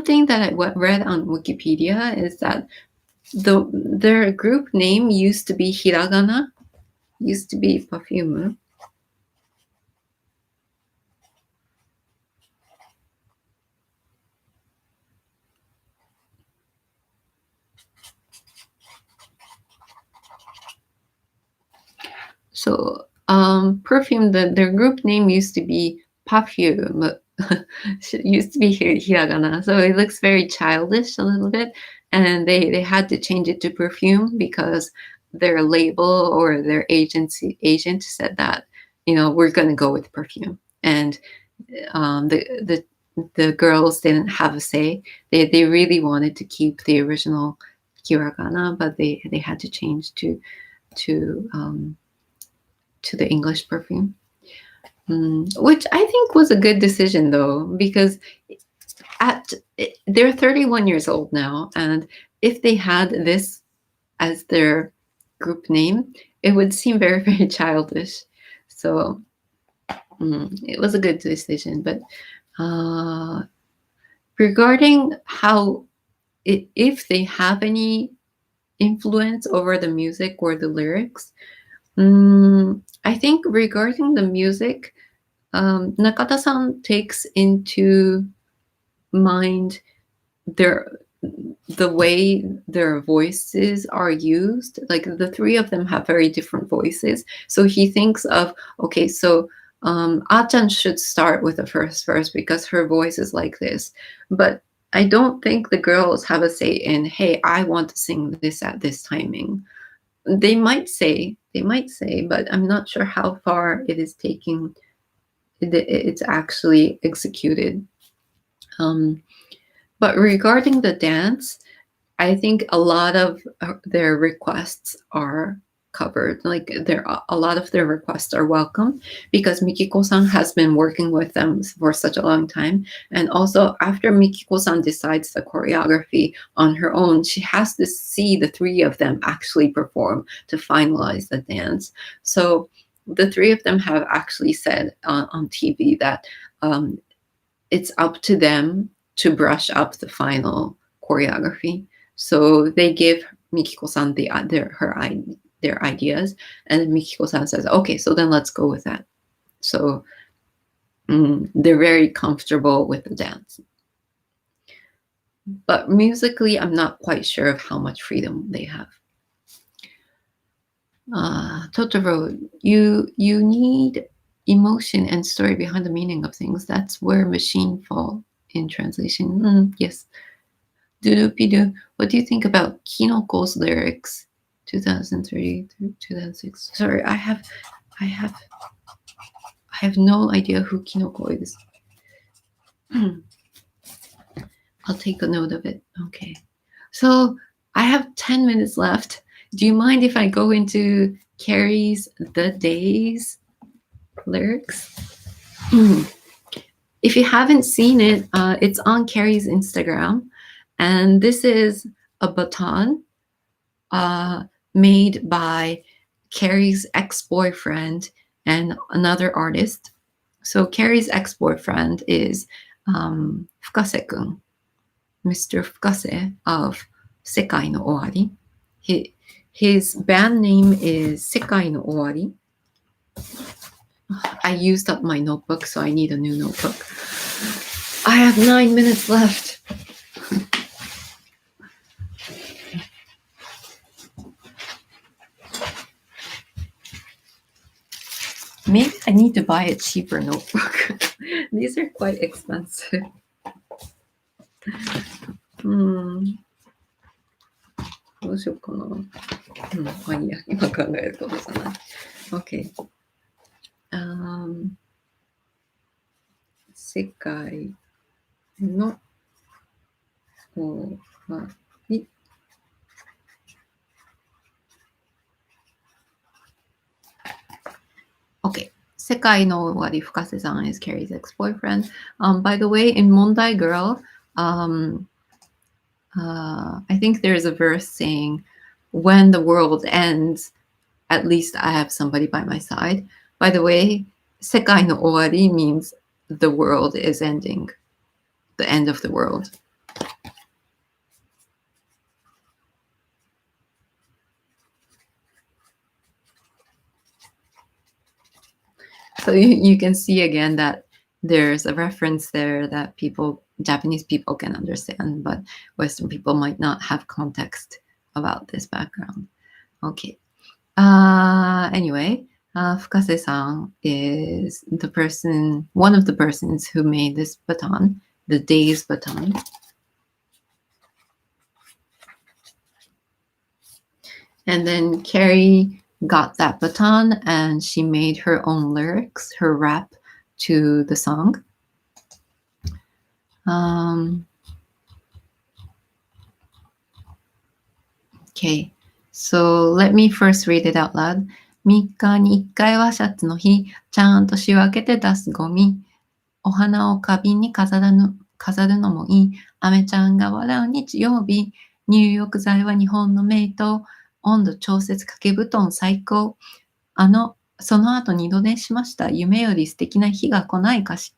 thing that I read on Wikipedia is that their group name used to be Hiragana, used to be Perfume. So Perfume, their group name used to be Perfume. Used to be hiragana, so it looks very childish a little bit, and they had to change it to Perfume because their label or their agent said that, we're going to go with Perfume, and the girls didn't have a say. They really wanted to keep the original hiragana, but they had to change to the English Perfume. Which I think was a good decision, though, because they're 31 years old now, and if they had this as their group name, it would seem very, very childish. So it was a good decision. But regarding how, if they have any influence over the music or the lyrics, I think regarding the music, Nakata-san takes into mind the way their voices are used. Like the three of them have very different voices. So he thinks of, okay, so Achan should start with the first verse because her voice is like this. But I don't think the girls have a say in, hey, I want to sing this at this timing. They might say, but I'm not sure how far it is taking. It's actually executed. But regarding the dance, I think a lot of their requests are covered. Like a lot of their requests are welcome because Mikiko-san has been working with them for such a long time. And also after Mikiko-san decides the choreography on her own, she has to see the three of them actually perform to finalize the dance. So the three of them have actually said on TV that it's up to them to brush up the final choreography. So they give Mikiko-san their ideas, and Mikiko-san says, okay, so then let's go with that. So they're very comfortable with the dance. But musically, I'm not quite sure of how much freedom they have. Totoro, you need emotion and story behind the meaning of things. That's where machine fall in translation. Yes. Doodoo-pidoo, what do you think about Kinoko's lyrics? 2003 through 2006. Sorry, I have no idea who Kinoko is. I'll take a note of it. Okay. So I have 10 minutes left. Do you mind if I go into Carrie's The Days lyrics? If you haven't seen it, it's on Carrie's Instagram. And this is a baton made by Carrie's ex-boyfriend and another artist. So Carrie's ex-boyfriend is Fukase-kun, Mr. Fukase of Sekai no Owari. His band name is Sekai no Owari. I used up my notebook, so I need a new notebook. I have 9 minutes left. Maybe I need to buy a cheaper notebook. These are quite expensive. どうしようかな。まあいいや。今考えることじゃない。Okay. 世界の終わり。Okay. 世界の終わり Fukase-san is Carrie's ex-boyfriend. By the way, in Mondai Girl, I think there's a verse saying, when the world ends, at least I have somebody by my side. By the way, 世界の終わり means the world is ending, the end of the world. So you can see again that there's a reference there that Japanese people can understand, but Western people might not have context about this background. Okay. Anyway, Fukase-san is one of the persons who made this baton, the Days baton. And then Carrie got that baton and she made her own lyrics, her rap to the song. Okay, so let me first read it out loud. 3日に1回はシャツの日、ちゃんと仕分けて出すゴミ。お花を花瓶に飾るのもいい。アメちゃんが笑う日曜日。入浴剤は日本のメイト。温度調節掛け布団最高。その後二度寝しました。夢より素敵な日が来ないかし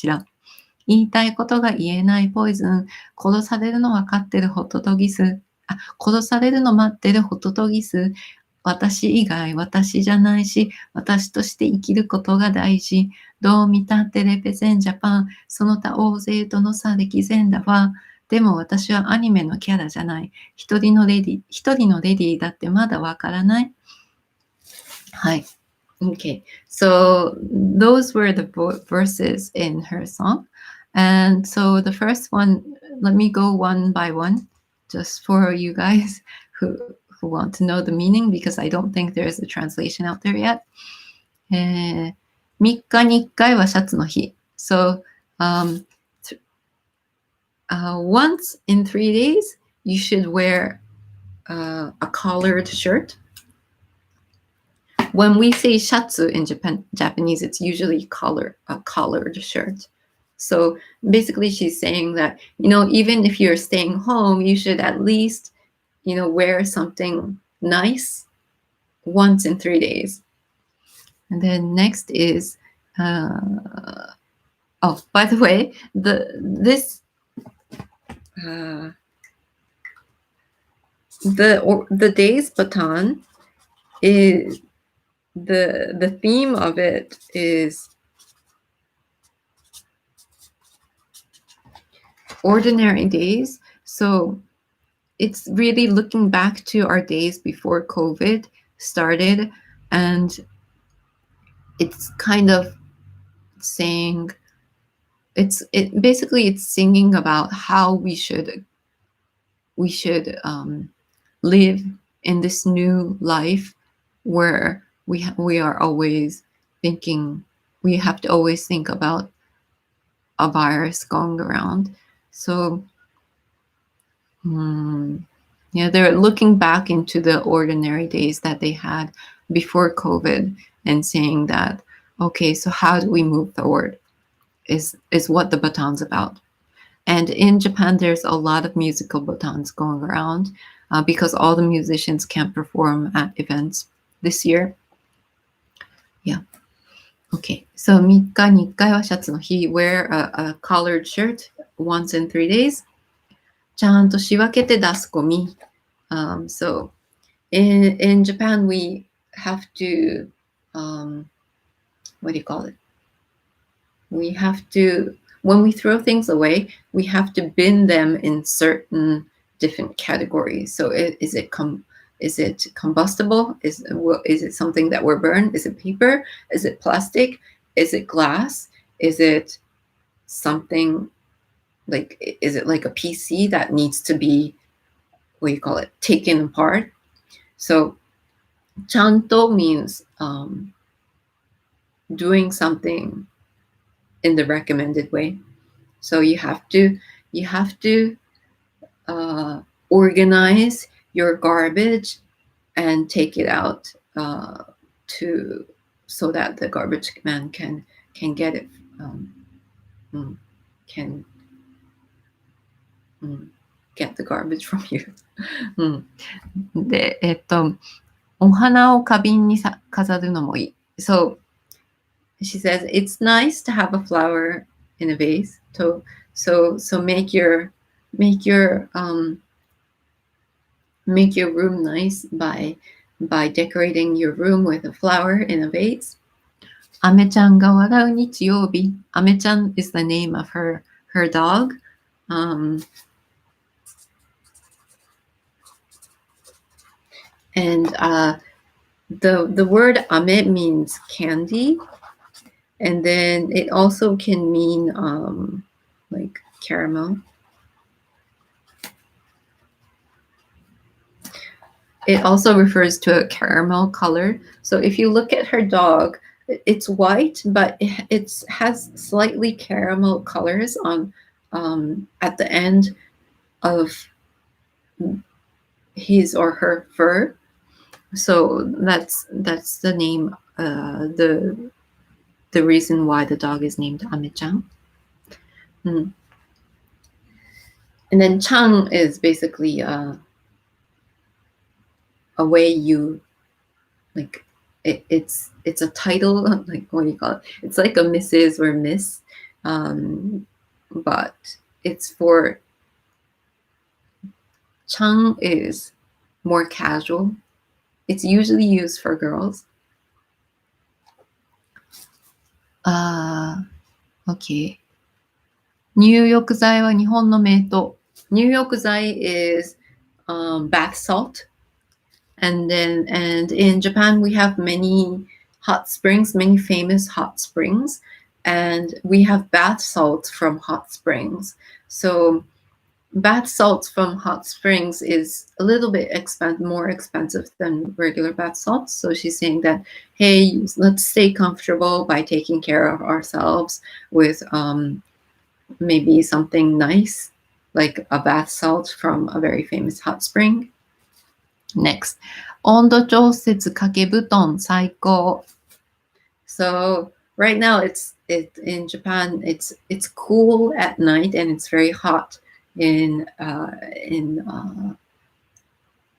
ら。言いたいことが言えないポイズン。殺されるの分かってるホトトギス。殺されるの待ってるホトトギス。私以外私じゃないし、私として生きることが大事。どう見たってレペゼンジャパン。その他大勢との差で毅然だわ。でも私はアニメのキャラじゃない。一人のレディだってまだわからない。はい。Okay. So those were the verses in her song. And so the first one, let me go one by one, just for you guys who want to know the meaning, because I don't think there's a translation out there yet. 3日に1回はシャツの日. So, once in 3 days, you should wear a collared shirt. When we say shatsu in Japanese, it's usually a collared shirt. So basically she's saying that, even if you're staying home, you should at least, wear something nice once in 3 days. And then next is, by the way, this the day's baton is the theme of it is ordinary days. So it's really looking back to our days before COVID started, and it's kind of saying it's singing about how we should live in this new life where we are always thinking, we have to always think about a virus going around. So yeah, they're looking back into the ordinary days that they had before COVID and saying that, okay, so how do we move forward is what the baton's about. And in Japan, there's a lot of musical batons going around because all the musicians can't perform at events this year. Yeah. Okay. So 3日に1回はシャツの日 wear a collared shirt once in 3 days. ちゃんと仕分けて出すゴミ. So in Japan, we have to, what do you call it? We have to, when we throw things away, we have to bin them in certain different categories. So is it combustible? Is it something that will burn? Is it paper? Is it plastic? Is it glass? Is it something like, is it like a PC that needs to be, what do you call it, taken apart? So ちゃんと means doing something in the recommended way. So you have to organize your garbage and take it out so that the garbage man can get it, can get the garbage from you. で、お花を花瓶に飾るのもいい。So she says it's nice to have a flower in a vase. So make your room nice by decorating your room with a flower in a vase. アメちゃんが笑う日曜日. アメちゃん is the name of her dog. And the word ame means candy, and then it also can mean like caramel. It also refers to a caramel color. So if you look at her dog, it's white, but it has slightly caramel colors on at the end of his or her fur. So that's the name, the reason why the dog is named Ame-chan. And then chan is basically a way you, like, it's a title, like, what do you call it? It's like a Mrs. or Miss, but it's for, chan is more casual. It's usually used for girls. Okay. 入浴剤は日本の名刀。入浴剤 is bath salt. And in Japan, we have many hot springs, many famous hot springs. And we have bath salts from hot springs. So bath salts from hot springs is a little bit more expensive than regular bath salts. So she's saying that, hey, let's stay comfortable by taking care of ourselves with maybe something nice, like a bath salt from a very famous hot spring. Next, 温度調節掛け布団最高. So right now in Japan, it's cool at night and it's very hot in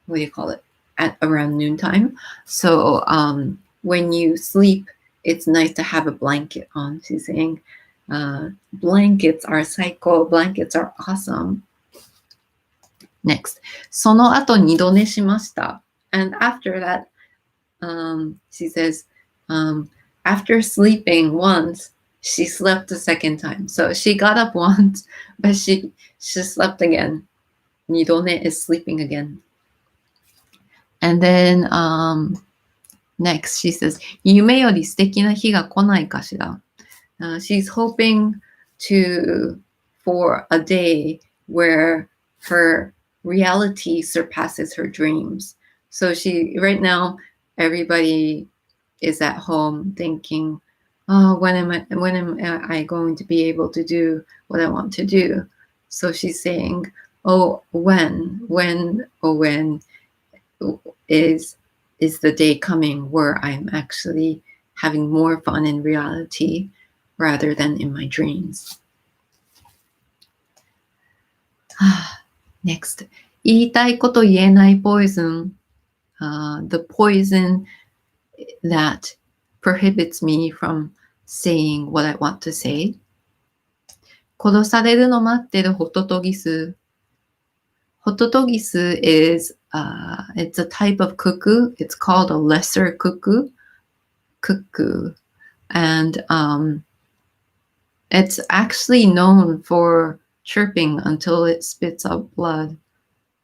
what do you call it, at around noontime. So when you sleep, it's nice to have a blanket on. She's saying blankets are psycho, blankets are awesome. Next. その後二度寝しました。And after that, she says, after sleeping once, she slept a second time. So she got up once, but she slept again. 二度寝 is sleeping again. And then, next, she says, 夢より素敵な日が来ないかしら。She's hoping for a day where her reality surpasses her dreams. So right now, everybody is at home thinking, oh, when am I going to be able to do what I want to do? So she's saying, oh, when is the day coming where I'm actually having more fun in reality rather than in my dreams. Next. 言いたいこと言えない poison. The poison that prohibits me from saying what I want to say. 殺されるの待ってるホトトギス。ホトトギス is it's a type of cuckoo. It's called a lesser cuckoo. And it's actually known for chirping until it spits out blood.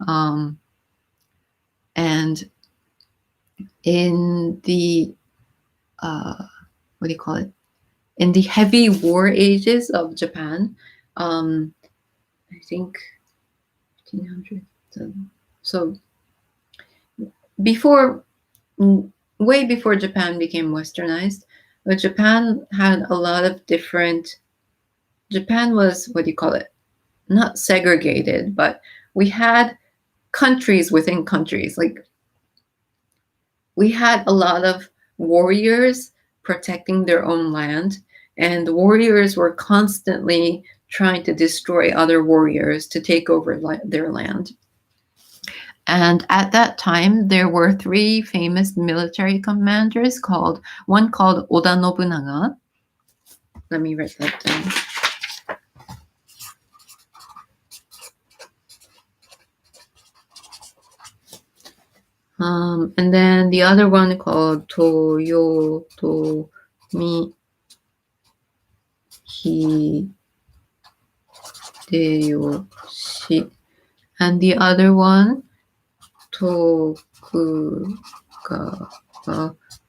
And in the what do you call it? In the heavy war ages of Japan, I think 1500. So way before Japan became westernized, but Japan had a lot of different. Japan was, what do you call it? Not segregated, but we had countries within countries. Like we had a lot of warriors protecting their own land, and the warriors were constantly trying to destroy other warriors to take over their land. And at that time, there were three famous military commanders one called Oda Nobunaga. Let me write that down. And then the other one called Toyotomi Hideyoshi. And the other one, Tokugawa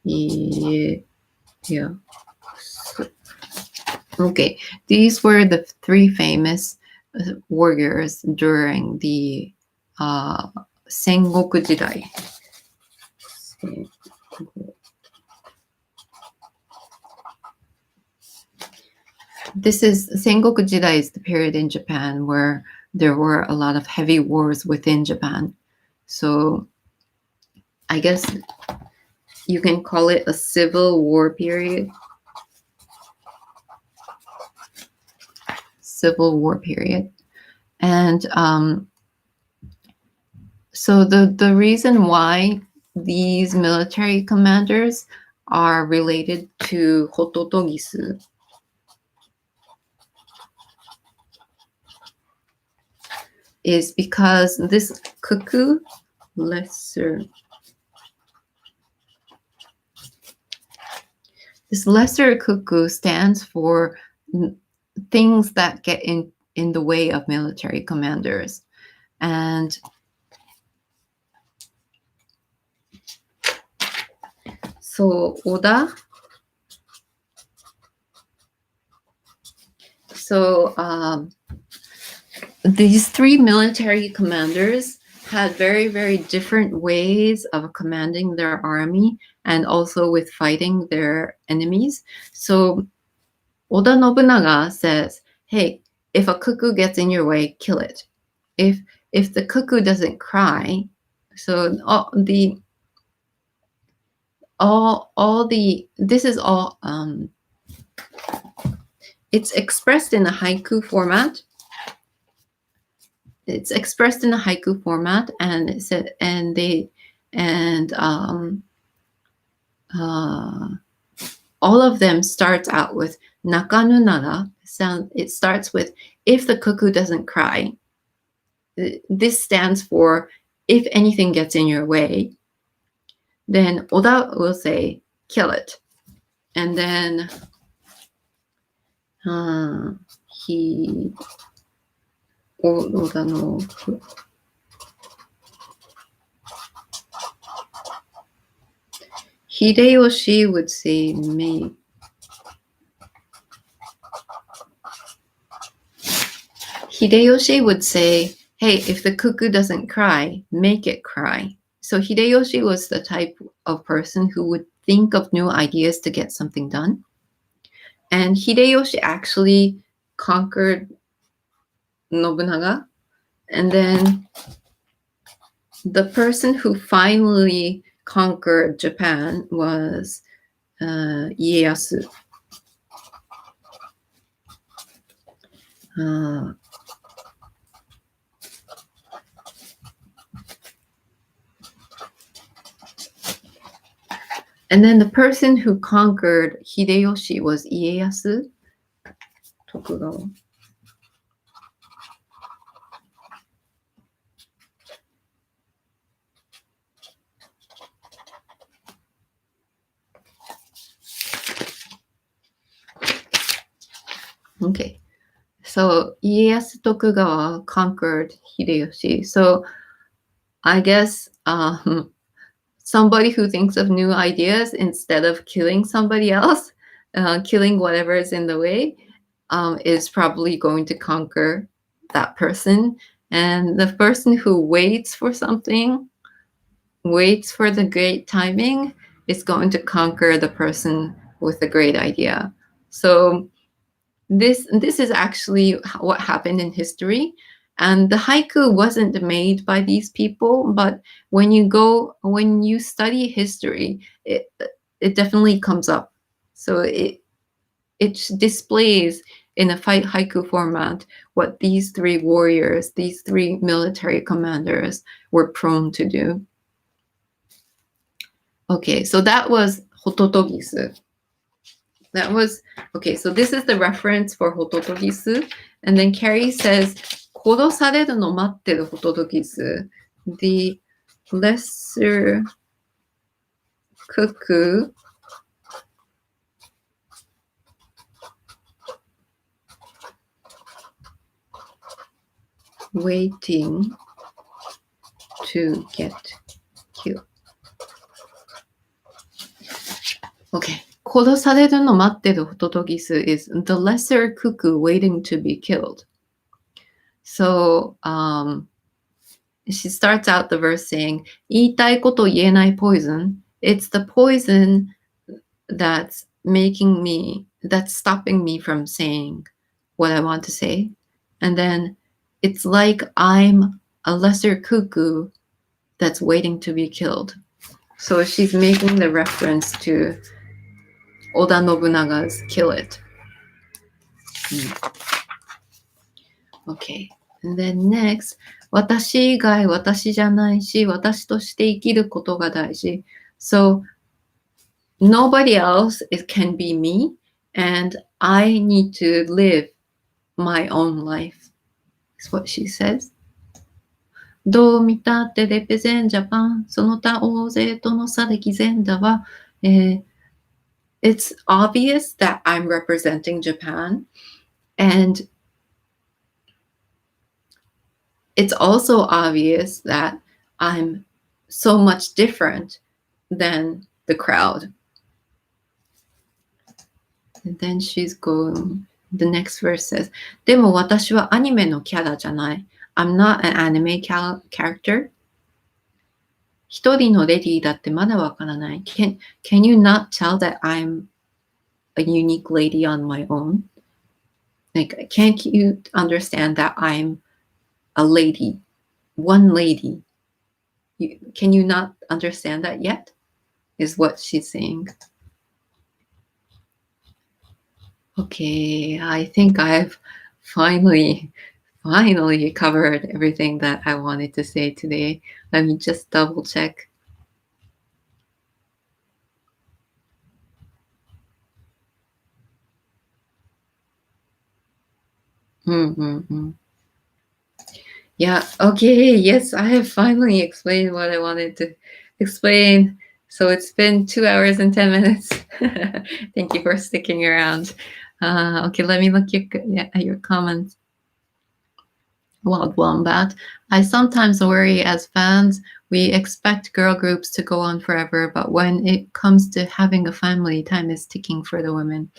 Ieyasu. Okay, these were the three famous warriors during the Sengoku Jidai. Sengoku Jidai is the period in Japan where there were a lot of heavy wars within Japan. So I guess you can call it a civil war period. Civil war period. And so the reason why these military commanders are related to Hototogisu is because this cuckoo, lesser cuckoo stands for things that get in the way of military commanders. And so Oda, these three military commanders had very, very different ways of commanding their army and also with fighting their enemies. So Oda Nobunaga says, hey, if a cuckoo gets in your way, kill it. If the cuckoo doesn't cry, so this is all it's expressed in a haiku format. It's expressed in a haiku format, and it said, all of them starts out with nakanu nara. It starts with if the cuckoo doesn't cry. this stands for if anything gets in your way, then Oda will say, kill it. And then Oda no Hideyoshi would say, Hideyoshi would say, hey, if the cuckoo doesn't cry, make it cry. So Hideyoshi was the type of person who would think of new ideas to get something done. And Hideyoshi actually conquered Nobunaga. And then the person who finally conquered Japan was Ieyasu. And then the person who conquered Hideyoshi was Ieyasu Tokugawa. Okay, so Ieyasu Tokugawa conquered Hideyoshi. So I guess somebody who thinks of new ideas instead of killing somebody else, killing whatever is in the way, is probably going to conquer that person. And the person who waits for something, waits for the great timing, is going to conquer the person with the great idea. So this is actually what happened in history. And the haiku wasn't made by these people, but when you study history, it definitely comes up. So it displays in a haiku format what these three warriors, these three military commanders were prone to do. Okay, so that was Hototogisu. That was, okay, so this is the reference for Hototogisu. And then Carrie says, 殺されるの待ってるホトトギス. The lesser cuckoo waiting to get killed. Okay. 殺されるの待ってるホトトギス is the lesser cuckoo waiting to be killed. So, she starts out the verse saying, 言いたいこと言えない poison. It's the poison that's stopping me from saying what I want to say. And then it's like I'm a lesser cuckoo that's waiting to be killed. So she's making the reference to Oda Nobunaga's Kill It. Okay. And then next, 私以外私じゃないし、私として生きることが大事。So, nobody else can be me, and I need to live my own life, is what she says. どう見たってレペゼンジャパン、その他大勢との差で偽善だわ。It's obvious that I'm representing Japan, and it's also obvious that I'm so much different than the crowd. And then she's going, the next verse says, でも私はアニメのキャラじゃない。I'm not an anime character. 一人のレディーだってまだわからない。Can you not tell that I'm a unique lady on my own? Like, can't you understand that I'm a lady? One lady. Can you not understand that yet? Is what she's saying. Okay, I think I've finally covered everything that I wanted to say today. Let me just double check. Yeah, okay, yes, I have finally explained what I wanted to explain. So it's been 2 hours and 10 minutes. Thank you for sticking around. Okay, let me look at your comments. Wild Wombat. I sometimes worry as fans, we expect girl groups to go on forever, but when it comes to having a family, time is ticking for the women.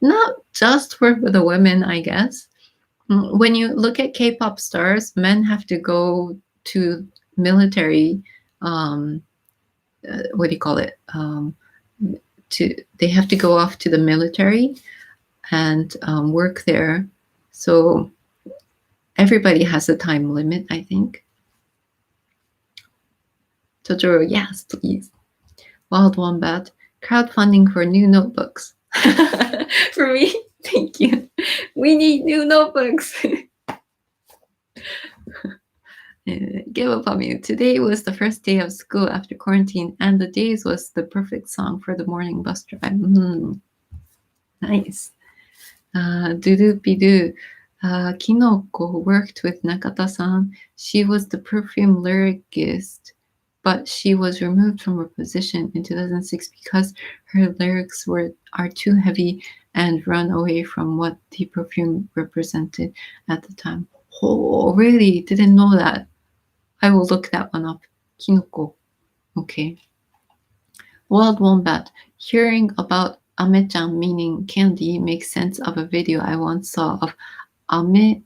Not just for the women, I guess. When you look at K-pop stars, men have to go to military. What do you call it? They have to go off to the military and work there. So everybody has a time limit, I think. Totoro, yes, please. Wild Wombat, crowdfunding for new notebooks. For me, thank you. We need new notebooks. Give up on me. Today was the first day of school after quarantine, and the days was the perfect song for the morning bus drive. Nice. Doo-doo-be-doo. Kinoko worked with Nakata-san. She was the Perfume lyricist, but she was removed from her position in 2006 because her lyrics are too heavy and run away from what the Perfume represented at the time. Oh, really? Didn't know that. I will look that one up. Kinoko. Okay. Wild Wombat. Hearing about Ame-chan meaning candy makes sense of a video I once saw of Amejaiku,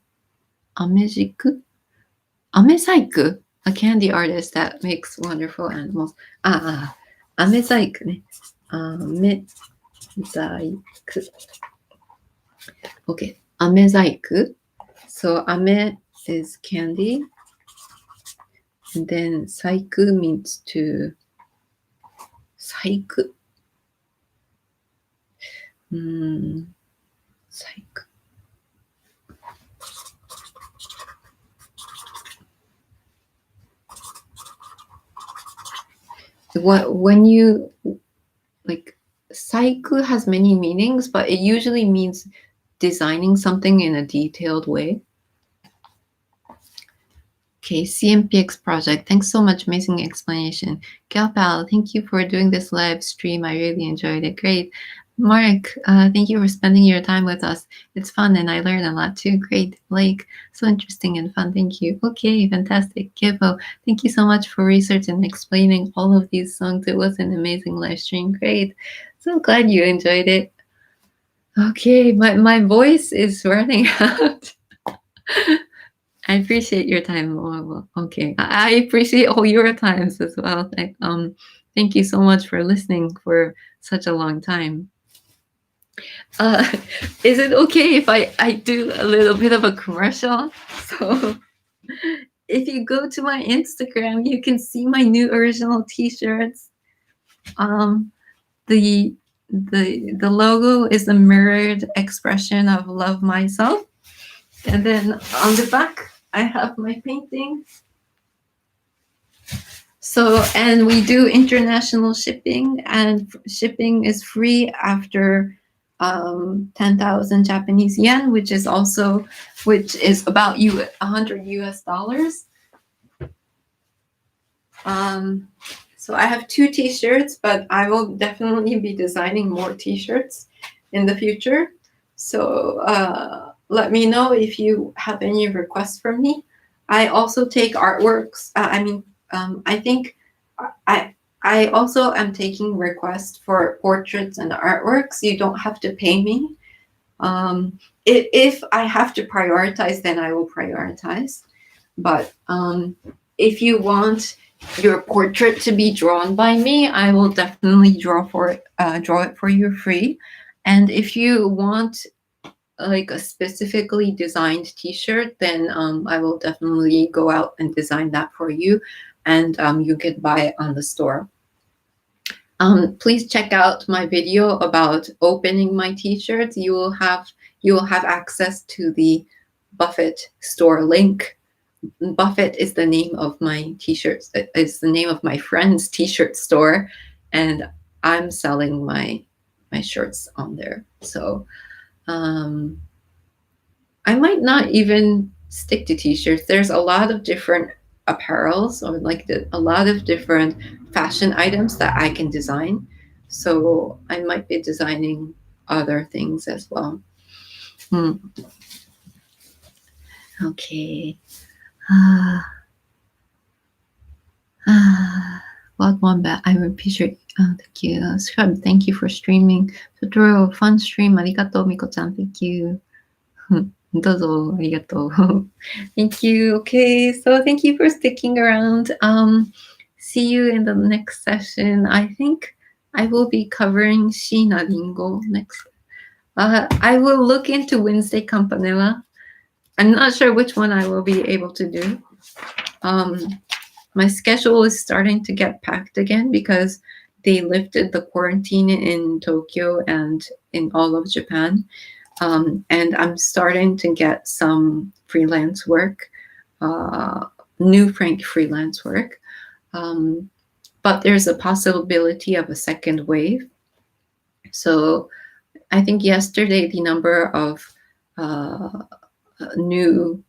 a candy artist that makes wonderful animals. Amezaiku ね。Amezaiku. Okay, Amezaiku. So ame is candy, and then saiku means to saiku. Saiku. When you like, saiku has many meanings, but it usually means designing something in a detailed way. Okay, CMPX project. Thanks so much. Amazing explanation. Galpal, thank you for doing this live stream. I really enjoyed it. Great. Mark, thank you for spending your time with us. It's fun and I learned a lot too. Great. Blake, so interesting and fun. Thank you. Okay, fantastic. Kivo, thank you so much for research and explaining all of these songs. It was an amazing live stream. Great. So glad you enjoyed it. Okay, my voice is running out. I appreciate your time. Okay, I appreciate all your times as well. Thank you so much for listening for such a long time. Is it okay if I do a little bit of a commercial? So if you go to my Instagram, you can see my new original T-shirts. The logo is a mirrored expression of love myself, and then on the back I have my painting. So, and we do international shipping, and shipping is free after 10,000 Japanese yen, which is about 100 US dollars. So I have 2 T-shirts, but I will definitely be designing more T-shirts in the future. So let me know if you have any requests from me. I also take artworks. I think I also am taking requests for portraits and artworks. You don't have to pay me. If I have to prioritize, then I will prioritize. But if you want your portrait to be drawn by me, I will definitely draw it for you free. And if you want like a specifically designed T-shirt, then I will definitely go out and design that for you, and you can buy it on the store. Please check out my video about opening my T-shirts. You will have access to the Buffett store link. Buffett is the name of my T-shirts. It's the name of my friend's T-shirt store, and I'm selling my shirts on there. So I might not even stick to t-shirts. There's a lot of different apparels or like a lot of different fashion items that I can design. So I might be designing other things as well. Okay. What one bet? I appreciate. Thank you. Scrub, thank you for streaming. Tutorial, fun stream. Arigato, Miko-chan. Thank you. どうぞありがとう。Thank you. Okay, so thank you for sticking around. See you in the next session. I think I will be covering Shina Ringo next. I will look into Wednesday Campanella. I'm not sure which one I will be able to do. My schedule is starting to get packed again because they lifted the quarantine in Tokyo and in all of Japan. And I'm starting to get some freelance work, new freelance work. But there's a possibility of a second wave. So I think yesterday the number of new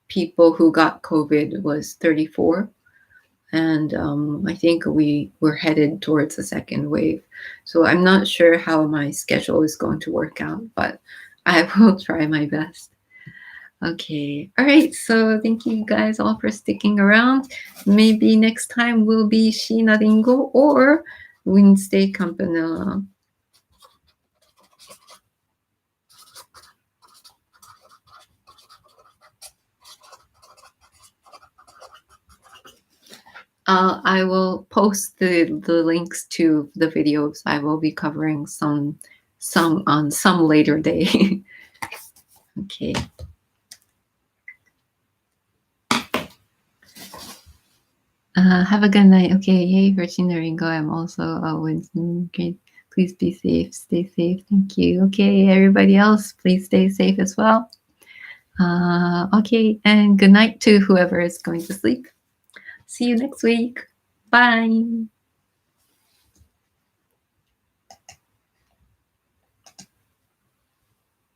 people who got COVID was 34. And I think we were headed towards a second wave. So I'm not sure how my schedule is going to work out, but I will try my best. Okay. All right. So thank you guys all for sticking around. Maybe next time will be Shina Ringo or Wednesday Campanella. I will post the links to the videos. I will be covering some on some later day. Okay. Have a good night. Okay, yay for Shina Ringo. I'm also a Wednesday. Okay. Please be safe. Stay safe. Thank you. Okay, everybody else, please stay safe as well. Okay, and good night to whoever is going to sleep. See you next week. Bye.